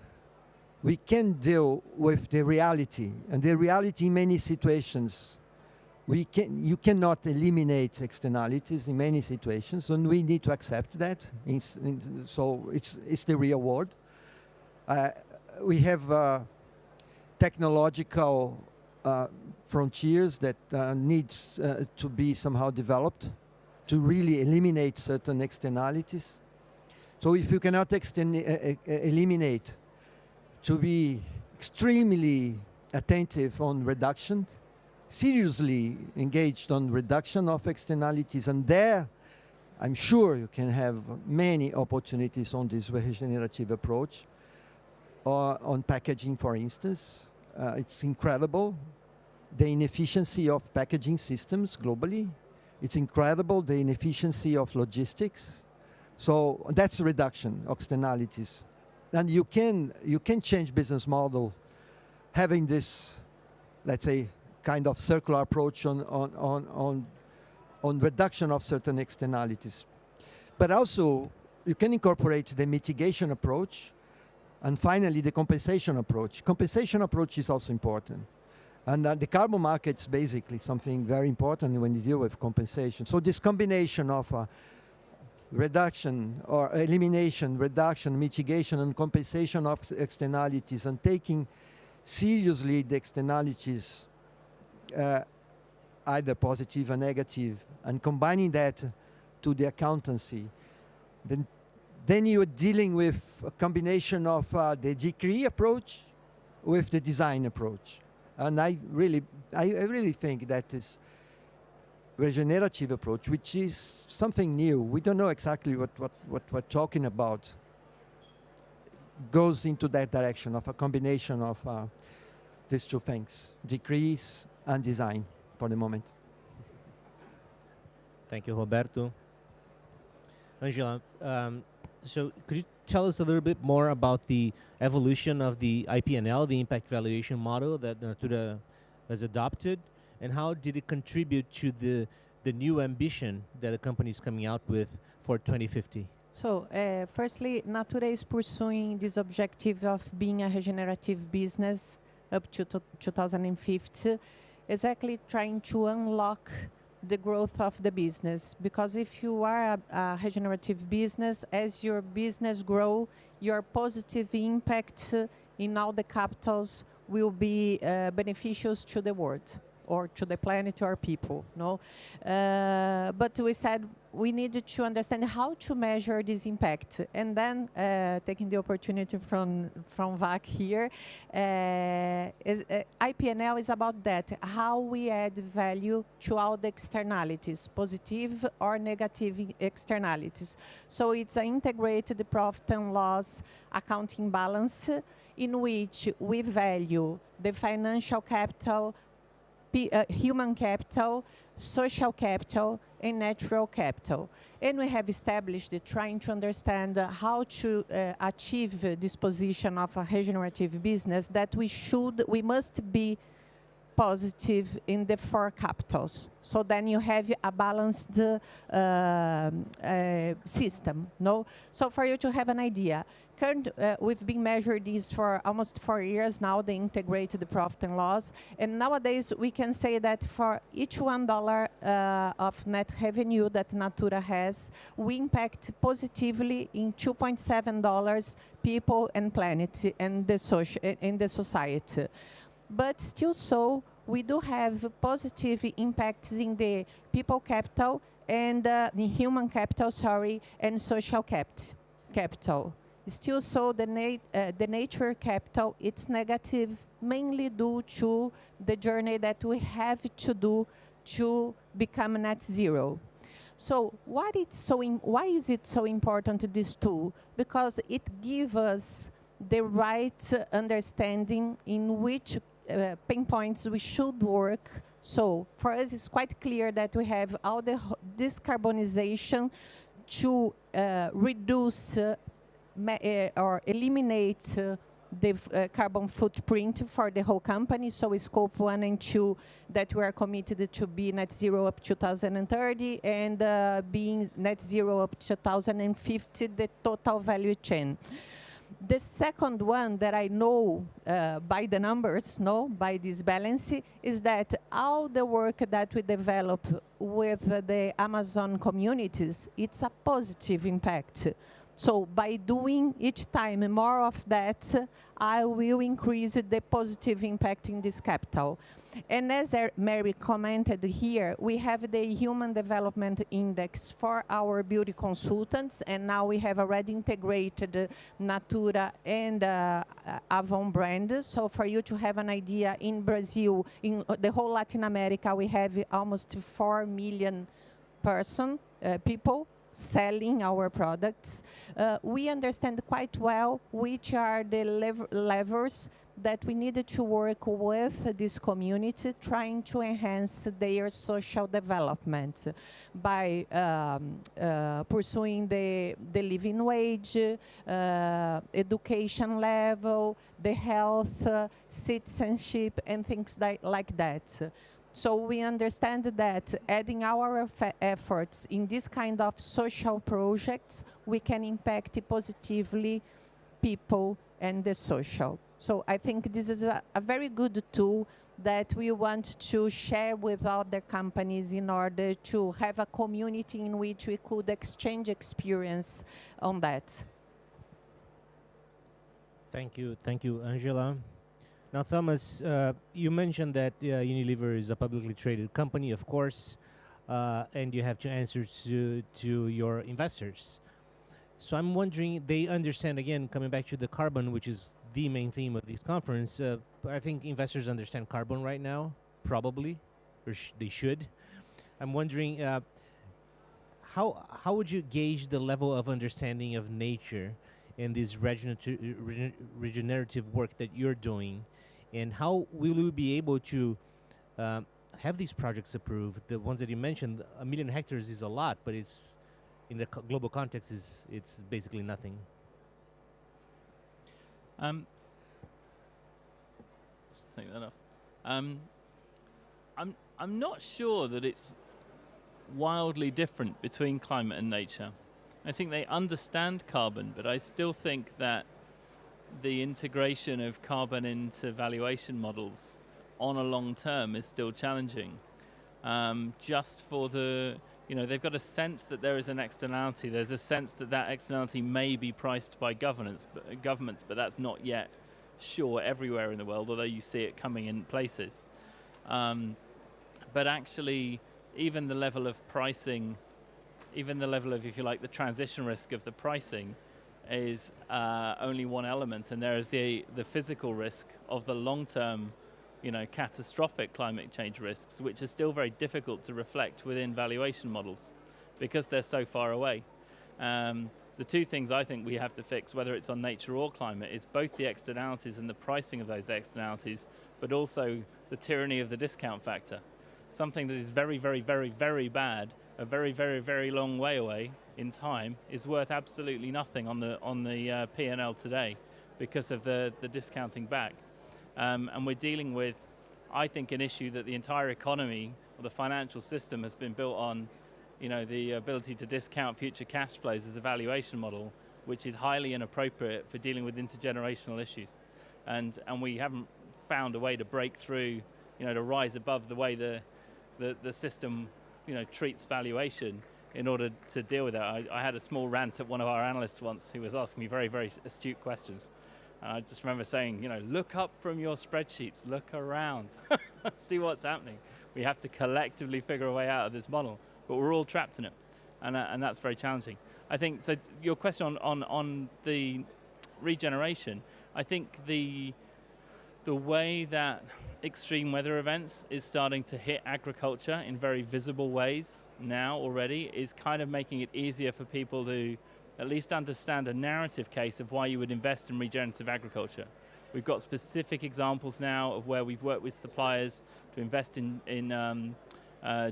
we can deal with the reality. And the reality in many situations, you cannot eliminate externalities in many situations, and we need to accept that. So it's the real world. We have technological frontiers that needs to be somehow developed to really eliminate certain externalities. So if you cannot eliminate, to be extremely attentive on reduction, seriously engaged on reduction of externalities, and there I'm sure you can have many opportunities on this regenerative approach. On packaging, for instance, it's incredible the inefficiency of packaging systems globally. It's incredible the inefficiency of logistics. So that's a reduction of externalities. And you can change business model having this, let's say, kind of circular approach on reduction of certain externalities. But also, you can incorporate the mitigation approach, and finally, the compensation approach. Compensation approach is also important. And the carbon market is basically something very important when you deal with compensation. So this combination of reduction or elimination, reduction, mitigation, and compensation of externalities, and taking seriously the externalities, either positive or negative, and combining that to the accountancy, then Then you're dealing with a combination of the decree approach with the design approach. And I really think that is regenerative approach, which is something new. We don't know exactly what we're talking about. Goes into that direction of a combination of these two things, decrees and design for the moment. Thank you, Roberto. Angela, so could you tell us a little bit more about the evolution of the IPNL, the impact valuation model that Natura has adopted, and how did it contribute to the new ambition that the company is coming out with for 2050? So, firstly, Natura is pursuing this objective of being a regenerative business up to 2050, exactly trying to unlock the growth of the business. Because if you are a regenerative business, as your business grow, your positive impact in all the capitals will be beneficial to the world, or to the planet or people, no? But we said we needed to understand how to measure this impact. And then, taking the opportunity from VAC here, IPNL is about that, how we add value to all the externalities, positive or negative externalities. So it's an integrated profit and loss accounting balance in which we value the financial capital, human capital, social capital, and natural capital. And we have established trying to understand how to achieve this position of a regenerative business, that we must be positive in the 4 capitals. So then you have a balanced system, no? So for you to have an idea, we've been measuring this for almost 4 years now, the integrated profit and loss. And nowadays, we can say that for each $1 of net revenue that Natura has, we impact positively in $2.7 people and planet and the society. But still so, we do have positive impacts in the people capital and the human capital, and social capital. Still so, the nature capital, it's negative mainly due to the journey that we have to do to become net zero. So why is it so important, this tool? Because it gives us the right understanding in which pain points we should work. So for us, it's quite clear that we have all the decarbonization to reduce or eliminate the carbon footprint for the whole company. So scope 1 and 2 that we are committed to be net zero up 2030 and being net zero up 2050, the total value chain. The second one that I know by the numbers, by this balance, is that all the work that we develop with the Amazon communities, it's a positive impact. So by doing each time more of that, I will increase the positive impact in this capital. And as Mary commented here, we have the Human Development Index for our beauty consultants, and now we have already integrated Natura and Avon brand. So for you to have an idea, in Brazil, in the whole Latin America, we have almost 4 million people selling our products. We understand quite well which are the levers that we needed to work with this community, trying to enhance their social development by pursuing the living wage, education level, the health, citizenship, and things like that. So we understand that adding our efforts in this kind of social projects, we can impact positively people and the social. So I think this is a very good tool that we want to share with other companies in order to have a community in which we could exchange experience on that. Thank you, Angela. Now, Thomas, you mentioned that Unilever is a publicly traded company, of course, and you have to answer to your investors. So I'm wondering, they understand, again, coming back to the carbon, which is the main theme of this conference, I think investors understand carbon right now, probably, or they should. I'm wondering, how would you gauge the level of understanding of nature in this regenerative work that you're doing, and how will we be able to have these projects approved? The ones that you mentioned, 1 million hectares is a lot, but it's in the global context it's basically nothing. Let's take that off. I'm not sure that it's wildly different between climate and nature. I think they understand carbon, but I still think that the integration of carbon into valuation models on a long term is still challenging. Just for the, they've got a sense that there is an externality. There's a sense that that externality may be priced by governments, but that's not yet sure everywhere in the world, although you see it coming in places. But actually, even the level of pricing, even the level of, if you like, the transition risk of the pricing is only one element, and there is the physical risk of the long-term, catastrophic climate change risks, which are still very difficult to reflect within valuation models because they're so far away. The two things I think we have to fix, whether it's on nature or climate, is both the externalities and the pricing of those externalities, but also the tyranny of the discount factor. Something that is very, very, very, very bad, a very, very, very long way away in time, is worth absolutely nothing on the P&L today because of the discounting back. And we're dealing with, I think, an issue that the entire economy or the financial system has been built on, the ability to discount future cash flows as a valuation model, which is highly inappropriate for dealing with intergenerational issues. And we haven't found a way to break through, to rise above the way the system, treats valuation in order to deal with that. I had a small rant at one of our analysts once who was asking me very, very astute questions. And I just remember saying, look up from your spreadsheets, look around, see what's happening. We have to collectively figure a way out of this model, but we're all trapped in it. And that's very challenging. I think, so your question on the regeneration, I think the way that extreme weather events is starting to hit agriculture in very visible ways now already is kind of making it easier for people to at least understand a narrative case of why you would invest in regenerative agriculture. We've got specific examples now of where we've worked with suppliers to invest in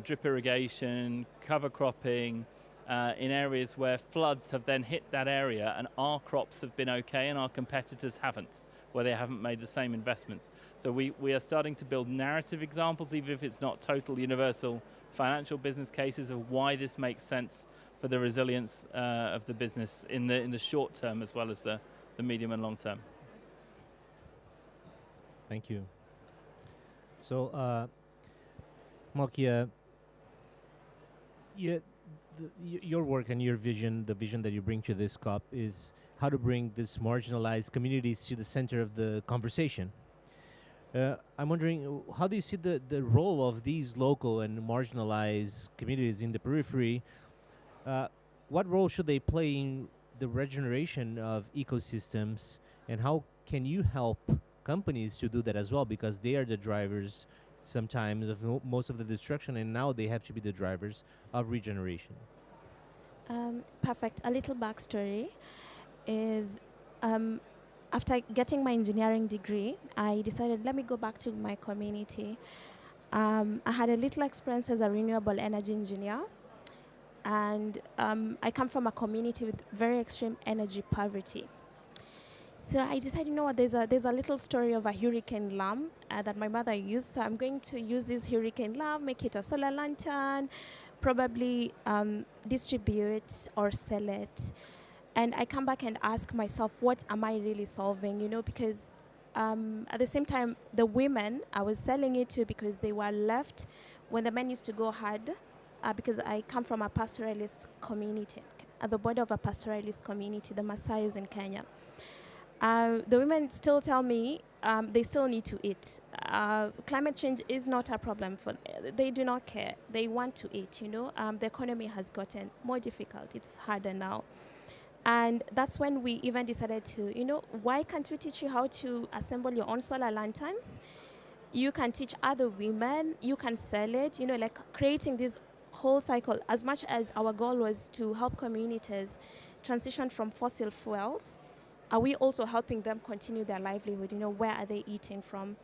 drip irrigation, cover cropping, in areas where floods have then hit that area and our crops have been okay and our competitors haven't, where they haven't made the same investments. So we are starting to build narrative examples, even if it's not total universal financial business cases, of why this makes sense for the resilience of the business in the short term as well as the medium and long term. Thank you. So, Malkia, your work and your vision, the vision that you bring to this COP, is how to bring these marginalized communities to the center of the conversation. I'm wondering, how do you see the role of these local and marginalized communities in the periphery? What role should they play in the regeneration of ecosystems, and how can you help companies to do that as well, because they are the drivers sometimes of most of the destruction, and now they have to be the drivers of regeneration? Perfect. A little backstory is after getting my engineering degree, I decided, let me go back to my community. I had a little experience as a renewable energy engineer, and I come from a community with very extreme energy poverty. So I decided, you know what, there's a little story of a hurricane lamp that my mother used. So I'm going to use this hurricane lamp, make it a solar lantern, probably distribute or sell it. And I come back and ask myself, what am I really solving? Because at the same time, the women I was selling it to, because they were left when the men used to go hard, because I come from a pastoralist community, at the border of a pastoralist community, the Maasais in Kenya. The women still tell me they still need to eat. Climate change is not a problem for them. They do not care. They want to eat, The economy has gotten more difficult. It's harder now. And that's when we even decided to, why can't we teach you how to assemble your own solar lanterns? You can teach other women, you can sell it, like creating this whole cycle. As much as our goal was to help communities transition from fossil fuels, are we also helping them continue their livelihood? Where are they eating from?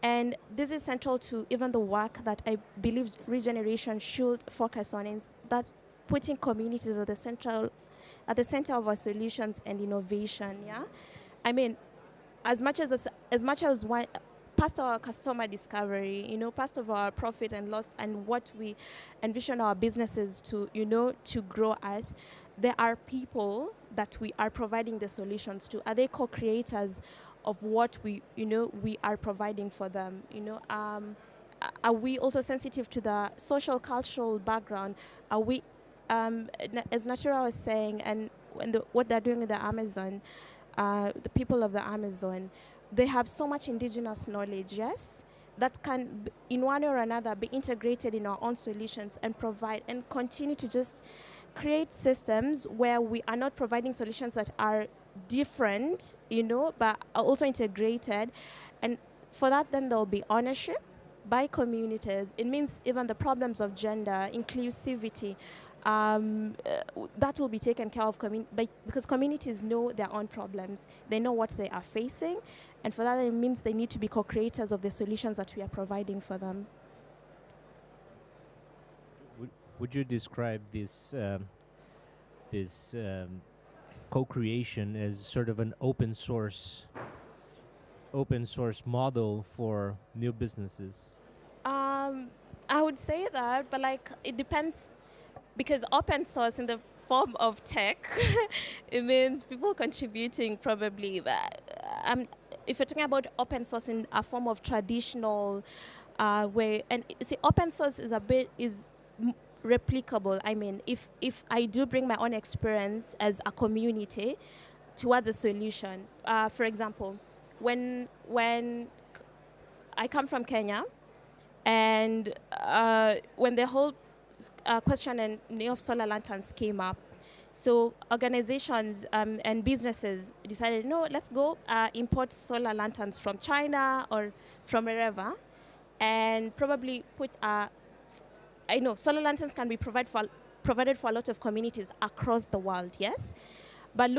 And this is central to even the work that I believe Regeneration should focus on, is that putting communities at the center of our solutions and innovation. Yeah, I mean, as much as one part of our customer discovery, part of our profit and loss, and what we envision our businesses to grow as, there are people that we are providing the solutions to. Are they co-creators of what we are providing for them? Are we also sensitive to the social cultural background? Are we, as Natura was saying, and what they're doing in the Amazon, the people of the Amazon, they have so much indigenous knowledge, yes, that can, in one or another, be integrated in our own solutions and provide and continue to just create systems where we are not providing solutions that are different, but are also integrated. And for that, then there'll be ownership by communities. It means even the problems of gender, inclusivity, that will be taken care of because communities know their own problems. They know what they are facing. And for that, it means they need to be co-creators of the solutions that we are providing for them. Would you describe this co-creation as sort of an open source model for new businesses? I would say that, but it depends, because open source in the form of tech, it means people contributing probably. But if you're talking about open source in a form of traditional way, and see, open source is replicable. I mean, if I do bring my own experience as a community towards a solution, for example, when I come from Kenya, and when the whole question of solar lanterns came up, so organizations and businesses decided, no, let's go import solar lanterns from China or from wherever, and probably put I know solar lanterns can be provided for a lot of communities across the world, yes. But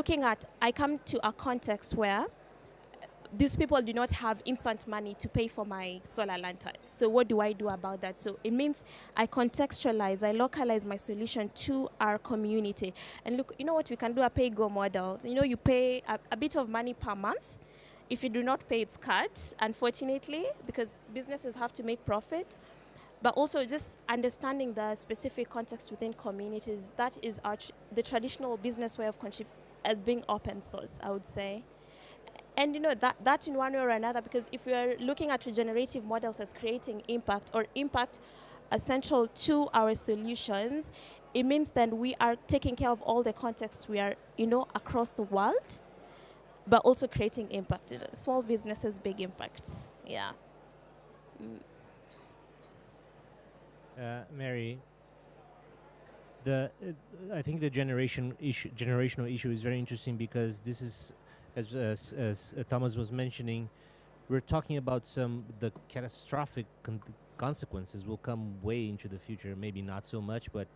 I come to a context where these people do not have instant money to pay for my solar lantern. So what do I do about that? So it means I contextualize, I localize my solution to our community. And look, you know what, we can do a pay-go model. You pay a bit of money per month. If you do not pay, it's cut, unfortunately, because businesses have to make profit. But also just understanding the specific context within communities. That is the traditional business way of as being open source, I would say. And that in one way or another, because if we are looking at regenerative models as creating impact, or impact essential to our solutions, it means then we are taking care of all the contexts we are, across the world, but also creating impact. Small businesses, big impacts. Yeah. Mary, I think the generational issue is very interesting, because this is, as Thomas was mentioning, we're talking about the catastrophic consequences will come way into the future. Maybe not so much, but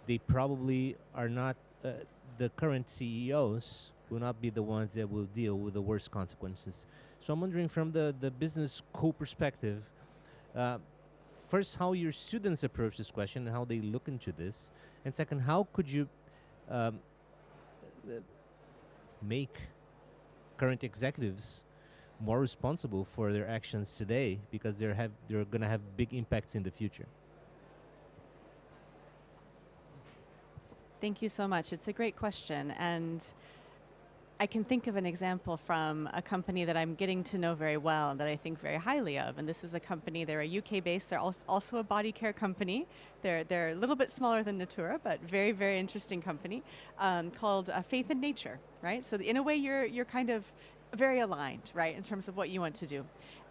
they probably are not. The current CEOs will not be the ones that will deal with the worst consequences. So I'm wondering, from the business co-perspective, first, how your students approach this question and how they look into this, and second, how could you make current executives more responsible for their actions today, because they're going to have big impacts in the future? Thank you so much. It's a great question, and I can think of an example from a company that I'm getting to know very well and that I think very highly of. And this is a company, they're a UK-based, they're also a body care company. They're a little bit smaller than Natura, but very, very interesting company called Faith in Nature, right? So in a way, you're kind of very aligned, right, in terms of what you want to do.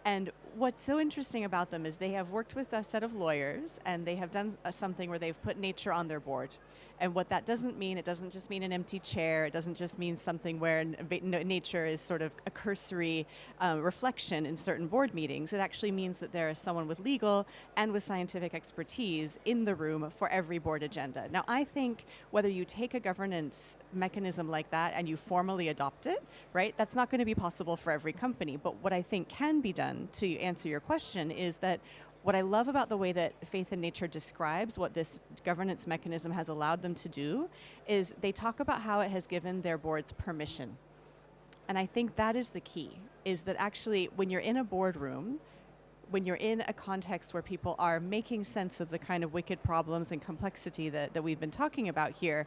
And what's so interesting about them is they have worked with a set of lawyers, and they have done something where they've put nature on their board. And what that doesn't mean, it doesn't just mean an empty chair. It doesn't just mean something where nature is sort of a cursory reflection in certain board meetings. It actually means that there is someone with legal and with scientific expertise in the room for every board agenda. Now, I think whether you take a governance mechanism like that and you formally adopt it, right, that's not going to be possible for every company. But what I think can be done, to answer your question, is that what I love about the way that Faith in Nature describes what this governance mechanism has allowed them to do is they talk about how it has given their boards permission. And I think that is the key, is that actually when you're in a boardroom, when you're in a context where people are making sense of the kind of wicked problems and complexity that we've been talking about here,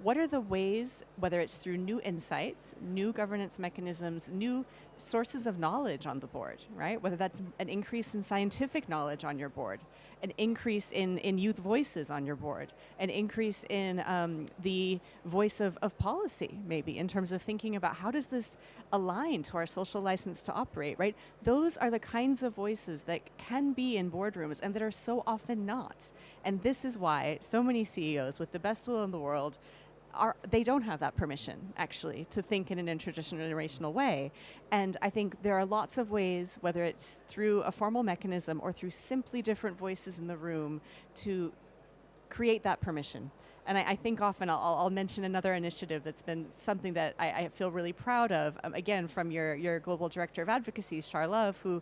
what are the ways, whether it's through new insights, new governance mechanisms, new sources of knowledge on the board, right? Whether that's an increase in scientific knowledge on your board, an increase in youth voices on your board, an increase in the voice of policy, maybe, in terms of thinking about how does this align to our social license to operate, right? Those are the kinds of voices that can be in boardrooms and that are so often not. And this is why so many CEOs with the best will in the world they don't have that permission, actually, to think in an intergenerational way. And I think there are lots of ways, whether it's through a formal mechanism or through simply different voices in the room, to create that permission. And I think often I'll mention another initiative that's been something that I feel really proud of, again, from your Global Director of Advocacy, Charlove, who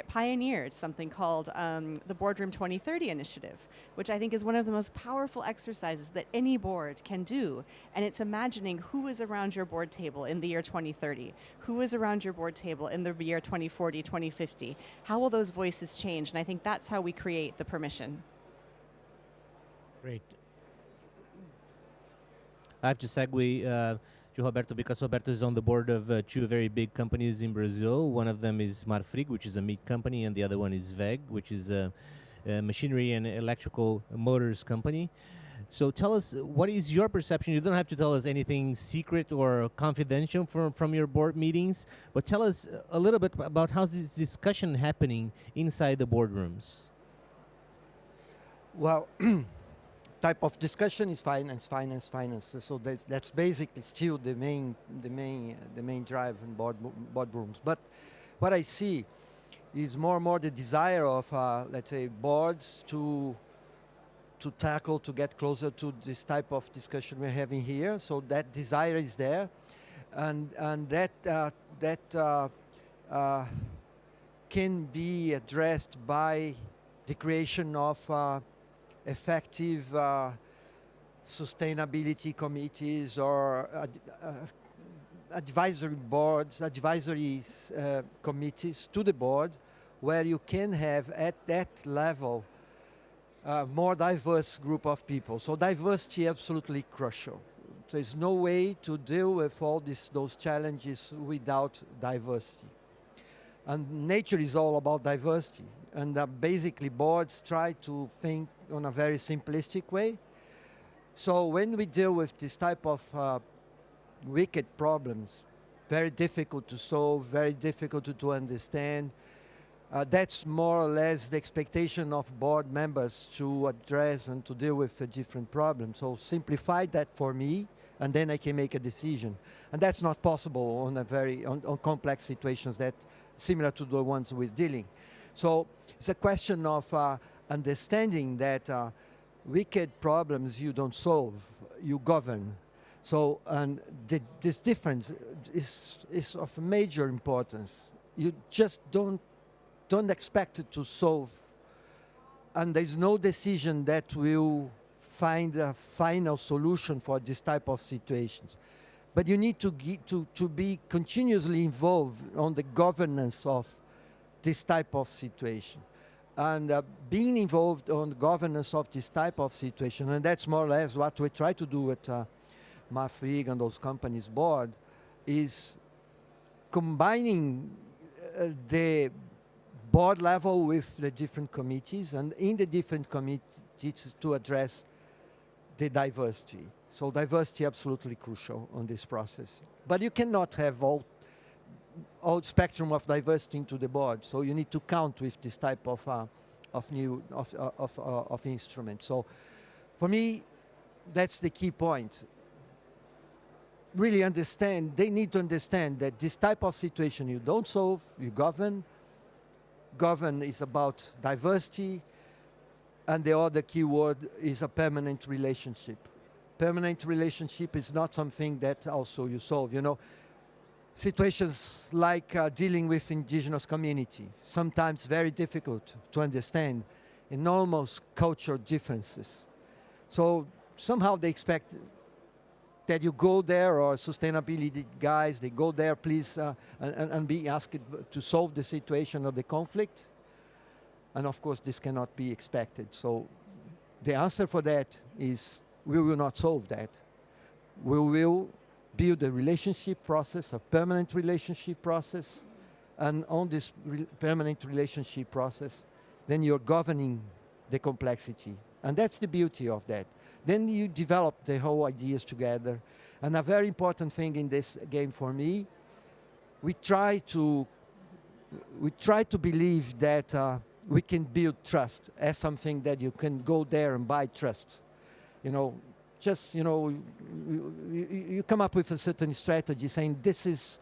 pioneered something called the Boardroom 2030 Initiative, which I think is one of the most powerful exercises that any board can do. And it's imagining who is around your board table in the year 2030, who is around your board table in the year 2040, 2050. How will those voices change? And I think that's how we create the permission. Great. I have to segue to Roberto, because Roberto is on the board of two very big companies in Brazil. One of them is Marfrig, which is a meat company, and the other one is WEG, which is a machinery and electrical motors company. So tell us, what is your perception? You don't have to tell us anything secret or confidential from your board meetings, but tell us a little bit about how's this discussion happening inside the boardrooms. Well, type of discussion is finance. So that's basically still the main drive in boardrooms. But what I see is more and more the desire of let's say boards to tackle, to get closer to this type of discussion we're having here. So that desire is there, and that can be addressed by the creation of effective sustainability committees or advisory boards, committees to the board, where you can have at that level more diverse group of people. So diversity absolutely crucial. There's no way to deal with all those challenges without diversity. And nature is all about diversity. And basically boards try to think on a very simplistic way. So when we deal with this type of wicked problems, very difficult to solve, very difficult to understand, that's more or less the expectation of board members to address and to deal with a different problem. So simplify that for me, and then I can make a decision. And that's not possible on on complex situations that similar to the ones we're dealing. So it's a question of understanding that wicked problems you don't solve, you govern. So this difference is of major importance. You just don't expect it to solve, and there's no decision that will find a final solution for this type of situations. But you need to be continuously involved on the governance of this type of situation. And being involved on the governance of this type of situation, and that's more or less what we try to do at Marfrig and those companies' board, is combining the board level with the different committees, and in the different committees to address the diversity. So diversity absolutely crucial on this process. But you cannot have all spectrum of diversity into the board. So you need to count with this type of instrument. So for me, that's the key point. Really understand, they need to understand that this type of situation you don't solve, you govern. Govern is about diversity, and the other key word is a permanent relationship. Permanent relationship is not something that also you solve. You know, situations like dealing with indigenous community, sometimes very difficult to understand, enormous cultural differences. So somehow they expect that you go there, or sustainability guys, they go there, please, and be asked to solve the situation or the conflict. And of course, this cannot be expected. So the answer for that is we will not solve that. We will build a relationship process, a permanent relationship process, and on this permanent relationship process, then you're governing the complexity. And that's the beauty of that. Then you develop the whole ideas together. And a very important thing in this game for me, we try to believe that we can build trust as something that you can go there and buy trust. You know, just, you know, you come up with a certain strategy saying this is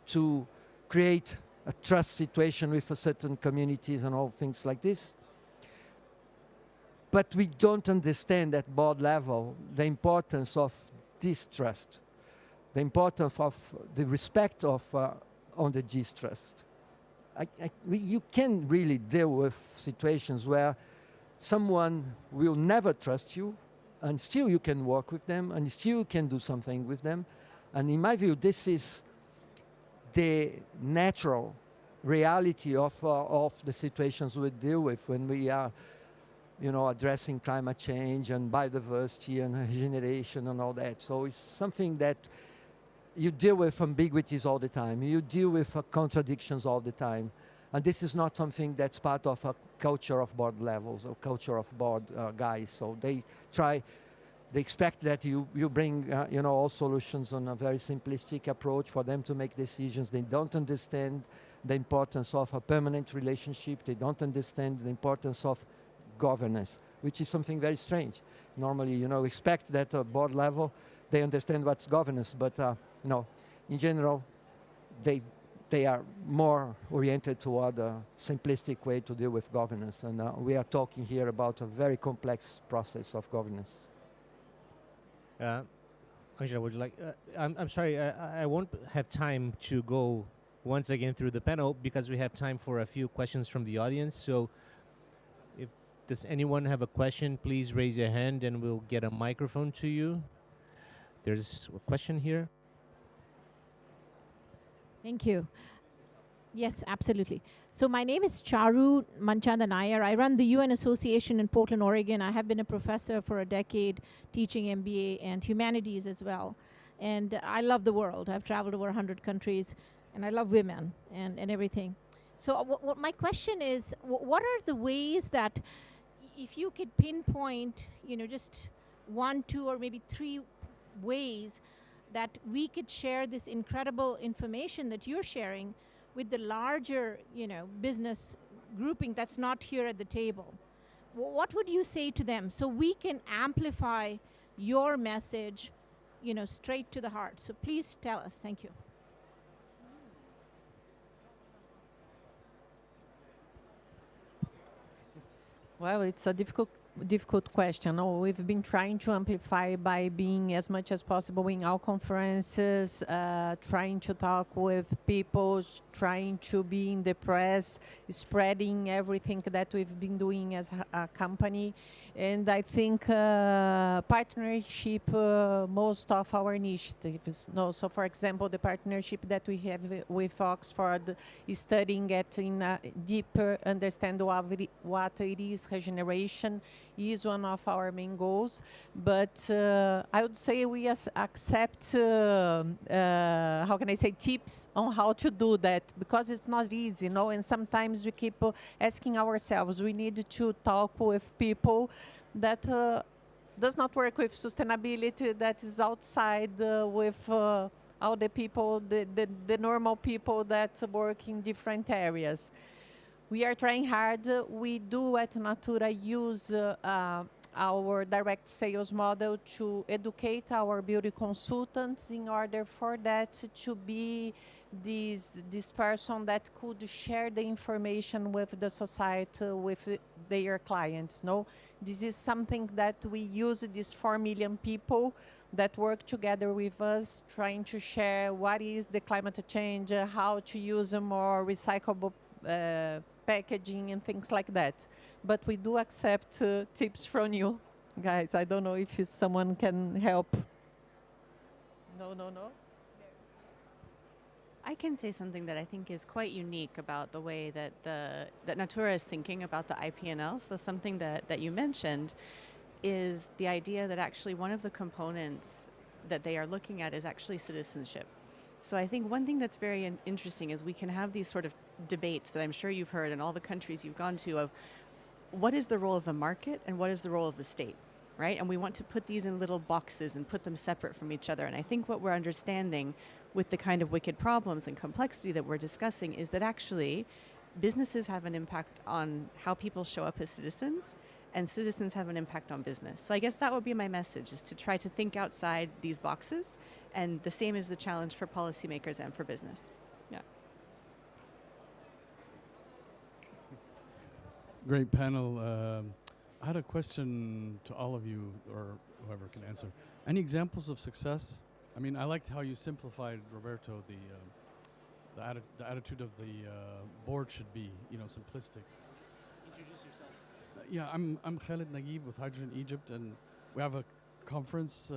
to create a trust situation with a certain communities and all things like this. But we don't understand at board level the importance of this trust, the importance of the respect of on the distrust. You can really deal with situations where someone will never trust you, and still you can work with them, and still you can do something with them. And in my view, this is the natural reality of the situations we deal with when we are, you know, addressing climate change and biodiversity and regeneration and all that. So it's something that you deal with ambiguities all the time. You deal with contradictions all the time. And this is not something that's part of a culture of board levels or culture of board guys. So they expect that you bring, you know, all solutions on a very simplistic approach for them to make decisions. They don't understand the importance of a permanent relationship. They don't understand the importance of governance, which is something very strange. Normally, you know, expect that at board level, they understand what's governance, but you know, in general, they are more oriented toward a simplistic way to deal with governance. And we are talking here about a very complex process of governance. Angela, would you like? I'm sorry, I won't have time to go once again through the panel because we have time for a few questions from the audience. So does anyone have a question, please raise your hand and we'll get a microphone to you. There's a question here. Thank you. Yes, absolutely. So my name is Charu Manchanda Nair. I run the UN Association in Portland, Oregon. I have been a professor for a decade teaching MBA and humanities as well. And I love the world. I've traveled over 100 countries and I love women and everything. So what my question is, what are the ways that if you could pinpoint, you know, just 1, 2, or maybe 3 ways that we could share this incredible information that you're sharing with the larger, you know, business grouping that's not here at the table? What would you say to them so we can amplify your message, you know, straight to the heart? So please tell us. Thank you. Well, it's a difficult question. Oh, we've been trying to amplify by being as much as possible in our conferences, trying to talk with people, trying to be in the press, spreading everything that we've been doing as a company. And I think partnership, most of our initiatives. No, so for example, the partnership that we have with Oxford is studying at in a deeper understand what it is regeneration is one of our main goals. But I would say we accept, how can I say, tips on how to do that, because it's not easy, you know, and sometimes we keep asking ourselves, we need to talk with people that does not work with sustainability, that is outside with all the people, the normal people that work in different areas. We are trying hard. We do at Natura use our direct sales model to educate our beauty consultants in order for that to be this person that could share the information with the society, with their clients. No, this is something that we use these 4 million people that work together with us, trying to share what is the climate change, how to use a more recyclable packaging and things like that. But we do accept tips from you guys. I don't know if someone can help. No. I can say something that I think is quite unique about the way that that Natura is thinking about the IPNL. So something that you mentioned is the idea that actually one of the components that they are looking at is actually citizenship. So I think one thing that's very interesting is we can have these sort of debates that I'm sure you've heard in all the countries you've gone to of what is the role of the market and what is the role of the state, right? And we want to put these in little boxes and put them separate from each other. And I think what we're understanding with the kind of wicked problems and complexity that we're discussing is that actually businesses have an impact on how people show up as citizens, and citizens have an impact on business. So I guess that would be my message, is to try to think outside these boxes, and the same is the challenge for policymakers and for business. Yeah. Great panel. I had a question to all of you, or whoever can answer. Any examples of success? I mean, I liked how you simplified, Roberto, the attitude of the board should be, simplistic. Introduce yourself. Yeah, I'm Khalid Naguib with Hydrogen Egypt, and we have a conference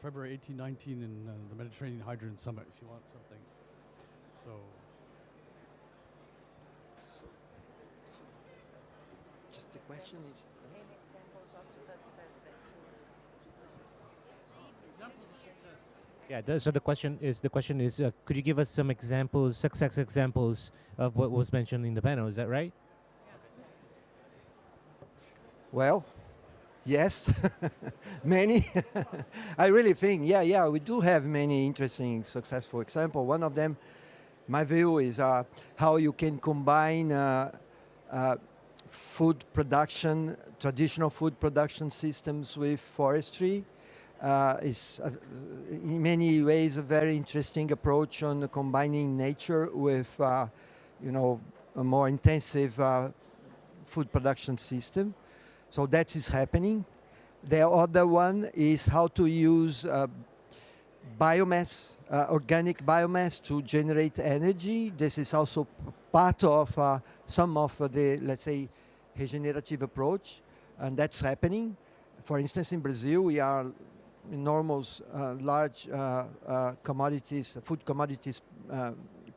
February 18, 19 in the Mediterranean Hydrogen Summit, if you want something. So just the question is... Any examples of success that Examples of success. Yeah. So the question is, could you give us some examples, success examples of what was mentioned in the panel? Is that right? Well, yes, many. I really think, we do have many interesting, successful examples. One of them, my view, is how you can combine food production, traditional food production systems with forestry. Is in many ways a very interesting approach on combining nature with, a more intensive food production system. So that is happening. The other one is how to use biomass, organic biomass, to generate energy. This is also part of some of the, let's say, regenerative approach, and that's happening. For instance, in Brazil, we are enormous, large food commodities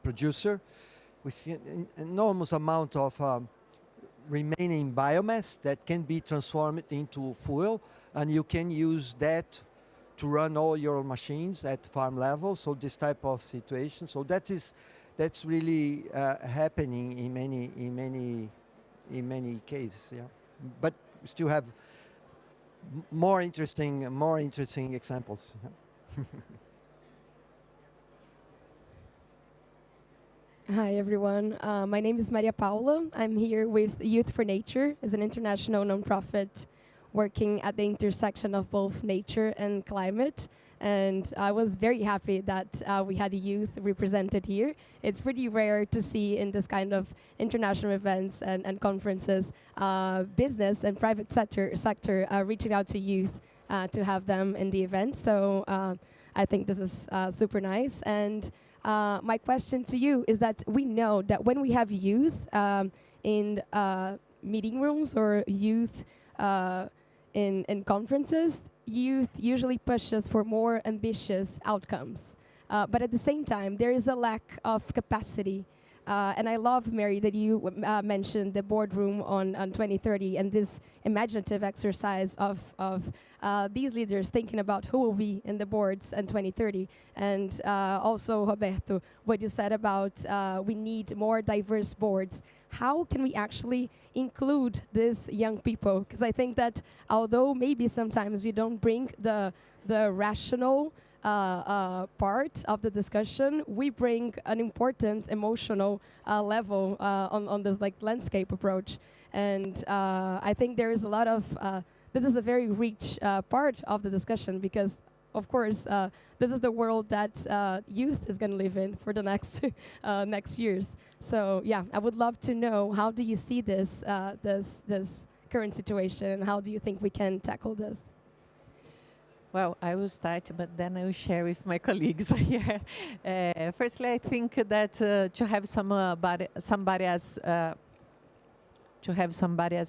producer with an enormous amount of remaining biomass that can be transformed into fuel, and you can use that to run all your machines at farm level. So this type of situation. So that's really happening in many cases. Yeah, but we still have more interesting examples. Hi, everyone. My name is Maria Paula. I'm here with Youth for Nature, as an international nonprofit working at the intersection of both nature and climate. And I was very happy that we had youth represented here. It's pretty rare to see in this kind of international events and conferences, business and private sector reaching out to youth to have them in the event. So I think this is super nice. And my question to you is that we know that when we have youth in meeting rooms or youth in conferences, youth usually pushes for more ambitious outcomes. But at the same time, there is a lack of capacity. And I love, Mary, that you mentioned the boardroom on 2030 and this imaginative exercise of these leaders thinking about who will be in the boards in 2030. And also, Roberto, what you said about we need more diverse boards. How can we actually include these young people? Because I think that although maybe sometimes we don't bring the rational part of the discussion, we bring an important emotional level on this like landscape approach. And I think there is a lot of, this is a very rich part of the discussion because, of course, this is the world that youth is going to live in for the next next years. So yeah, I would love to know, how do you see this this current situation? How do you think we can tackle this? Well, I will start, but then I will share with my colleagues here. Firstly, I think that to have somebody as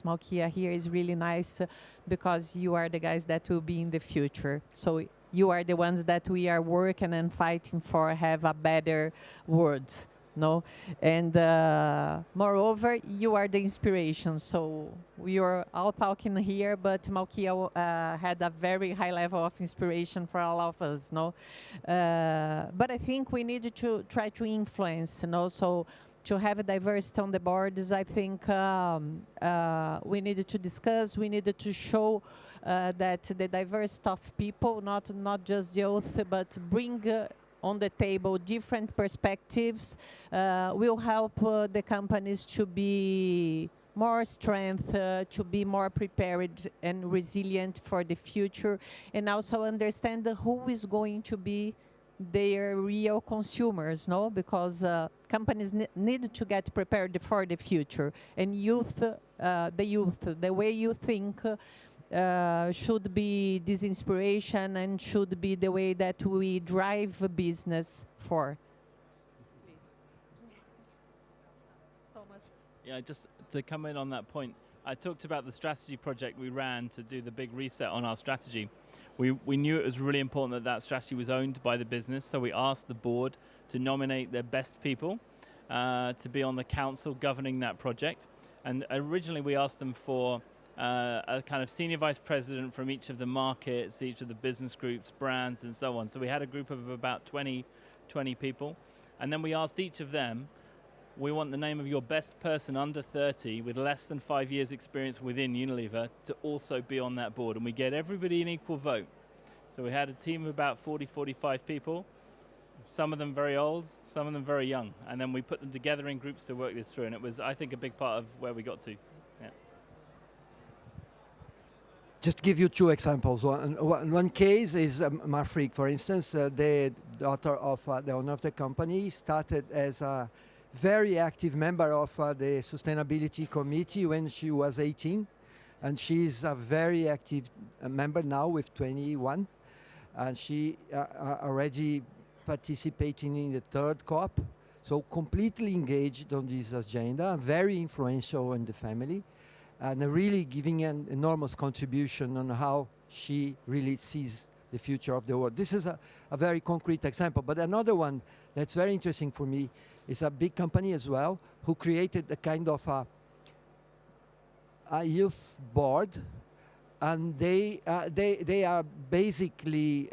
Malkia here is really nice because you are the guys that will be in the future. So you are the ones that we are working and fighting for have a better world. No, and moreover, you are the inspiration. So we are all talking here, but Malkia had a very high level of inspiration for all of us. No, but I think we need to try to influence. So to have a diversity on the boards, I think we needed to discuss. We needed to show that the diversity of people, not just youth, but bring on the table different perspectives will help the companies to be more strength, to be more prepared and resilient for the future, and also understand who is going to be their real consumers, no? Because companies need to get prepared for the future, and the way you think should be this inspiration and should be the way that we drive business for. Please. Thomas. Yeah, just to come in on that point, I talked about the strategy project we ran to do the big reset on our strategy. We knew it was really important that that strategy was owned by the business, so we asked the board to nominate their best people to be on the council governing that project. And originally we asked them for a kind of senior vice president from each of the markets, each of the business groups, brands, and so on. So we had a group of about 20 people. And then we asked each of them, we want the name of your best person under 30 with less than 5 years experience within Unilever to also be on that board. And we get everybody an equal vote. So we had a team of about 40, 45 people, some of them very old, some of them very young. And then we put them together in groups to work this through. And it was, I think, a big part of where we got to. Yeah. Just give you two examples. One case is Marfrig, for instance, the daughter of the owner of the company, started as a very active member of the sustainability committee when she was 18, and she's a very active member now with 21, and she already participating in the third COP, so completely engaged on this agenda, very influential in the family, and really giving an enormous contribution on how she really sees the future of the world. This is a very concrete example, but another one that's very interesting for me is a big company as well who created a kind of a youth board, and they are basically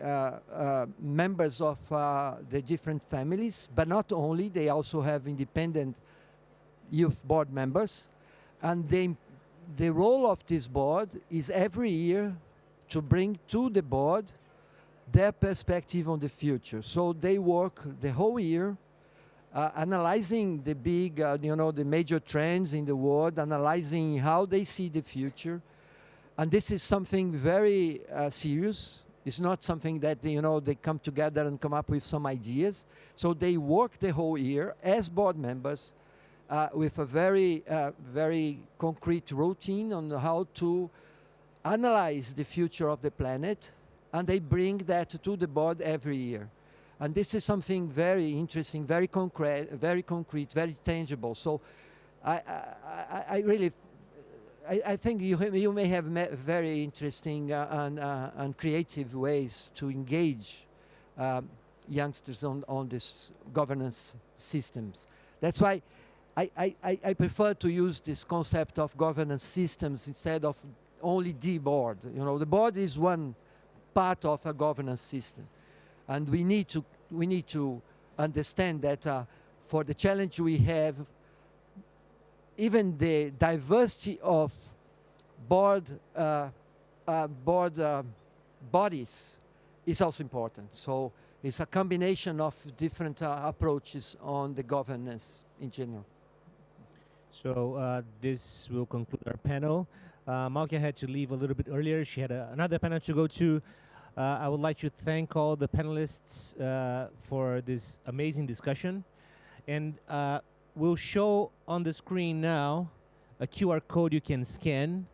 members of the different families, but not only, they also have independent youth board members, and the role of this board is every year to bring to the board their perspective on the future. So they work the whole year analyzing the big, the major trends in the world, analyzing how they see the future. And this is something very serious. It's not something that, they come together and come up with some ideas. So they work the whole year as board members with a very, very concrete routine on how to analyze the future of the planet, and they bring that to the board every year. And this is something very interesting, very concrete, very tangible. So I really think you may have very interesting and creative ways to engage youngsters on this governance systems. That's why I prefer to use this concept of governance systems instead of only the board. The board is one part of a governance system. And we need to understand that for the challenge we have, even the diversity of board bodies is also important. So it's a combination of different approaches on the governance in general. So this will conclude our panel. Malkia had to leave a little bit earlier. She had another panel to go to. I would like to thank all the panelists for this amazing discussion. And we'll show on the screen now a QR code you can scan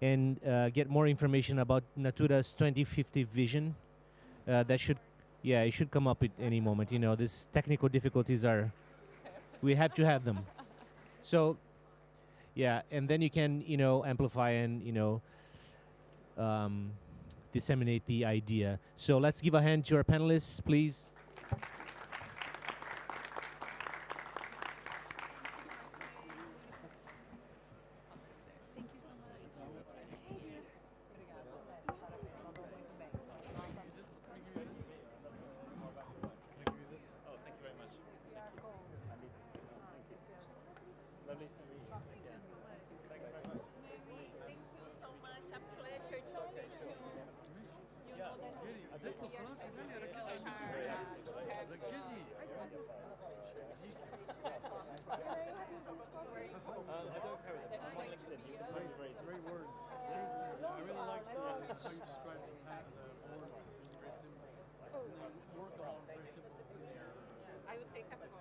and get more information about Natura's 2050 vision. That should, yeah, it should come up at any moment. You know, these technical difficulties are, we have to have them. So, yeah, and then you can, you know, amplify and, you know, disseminate the idea. So let's give a hand to our panelists, please. I would take a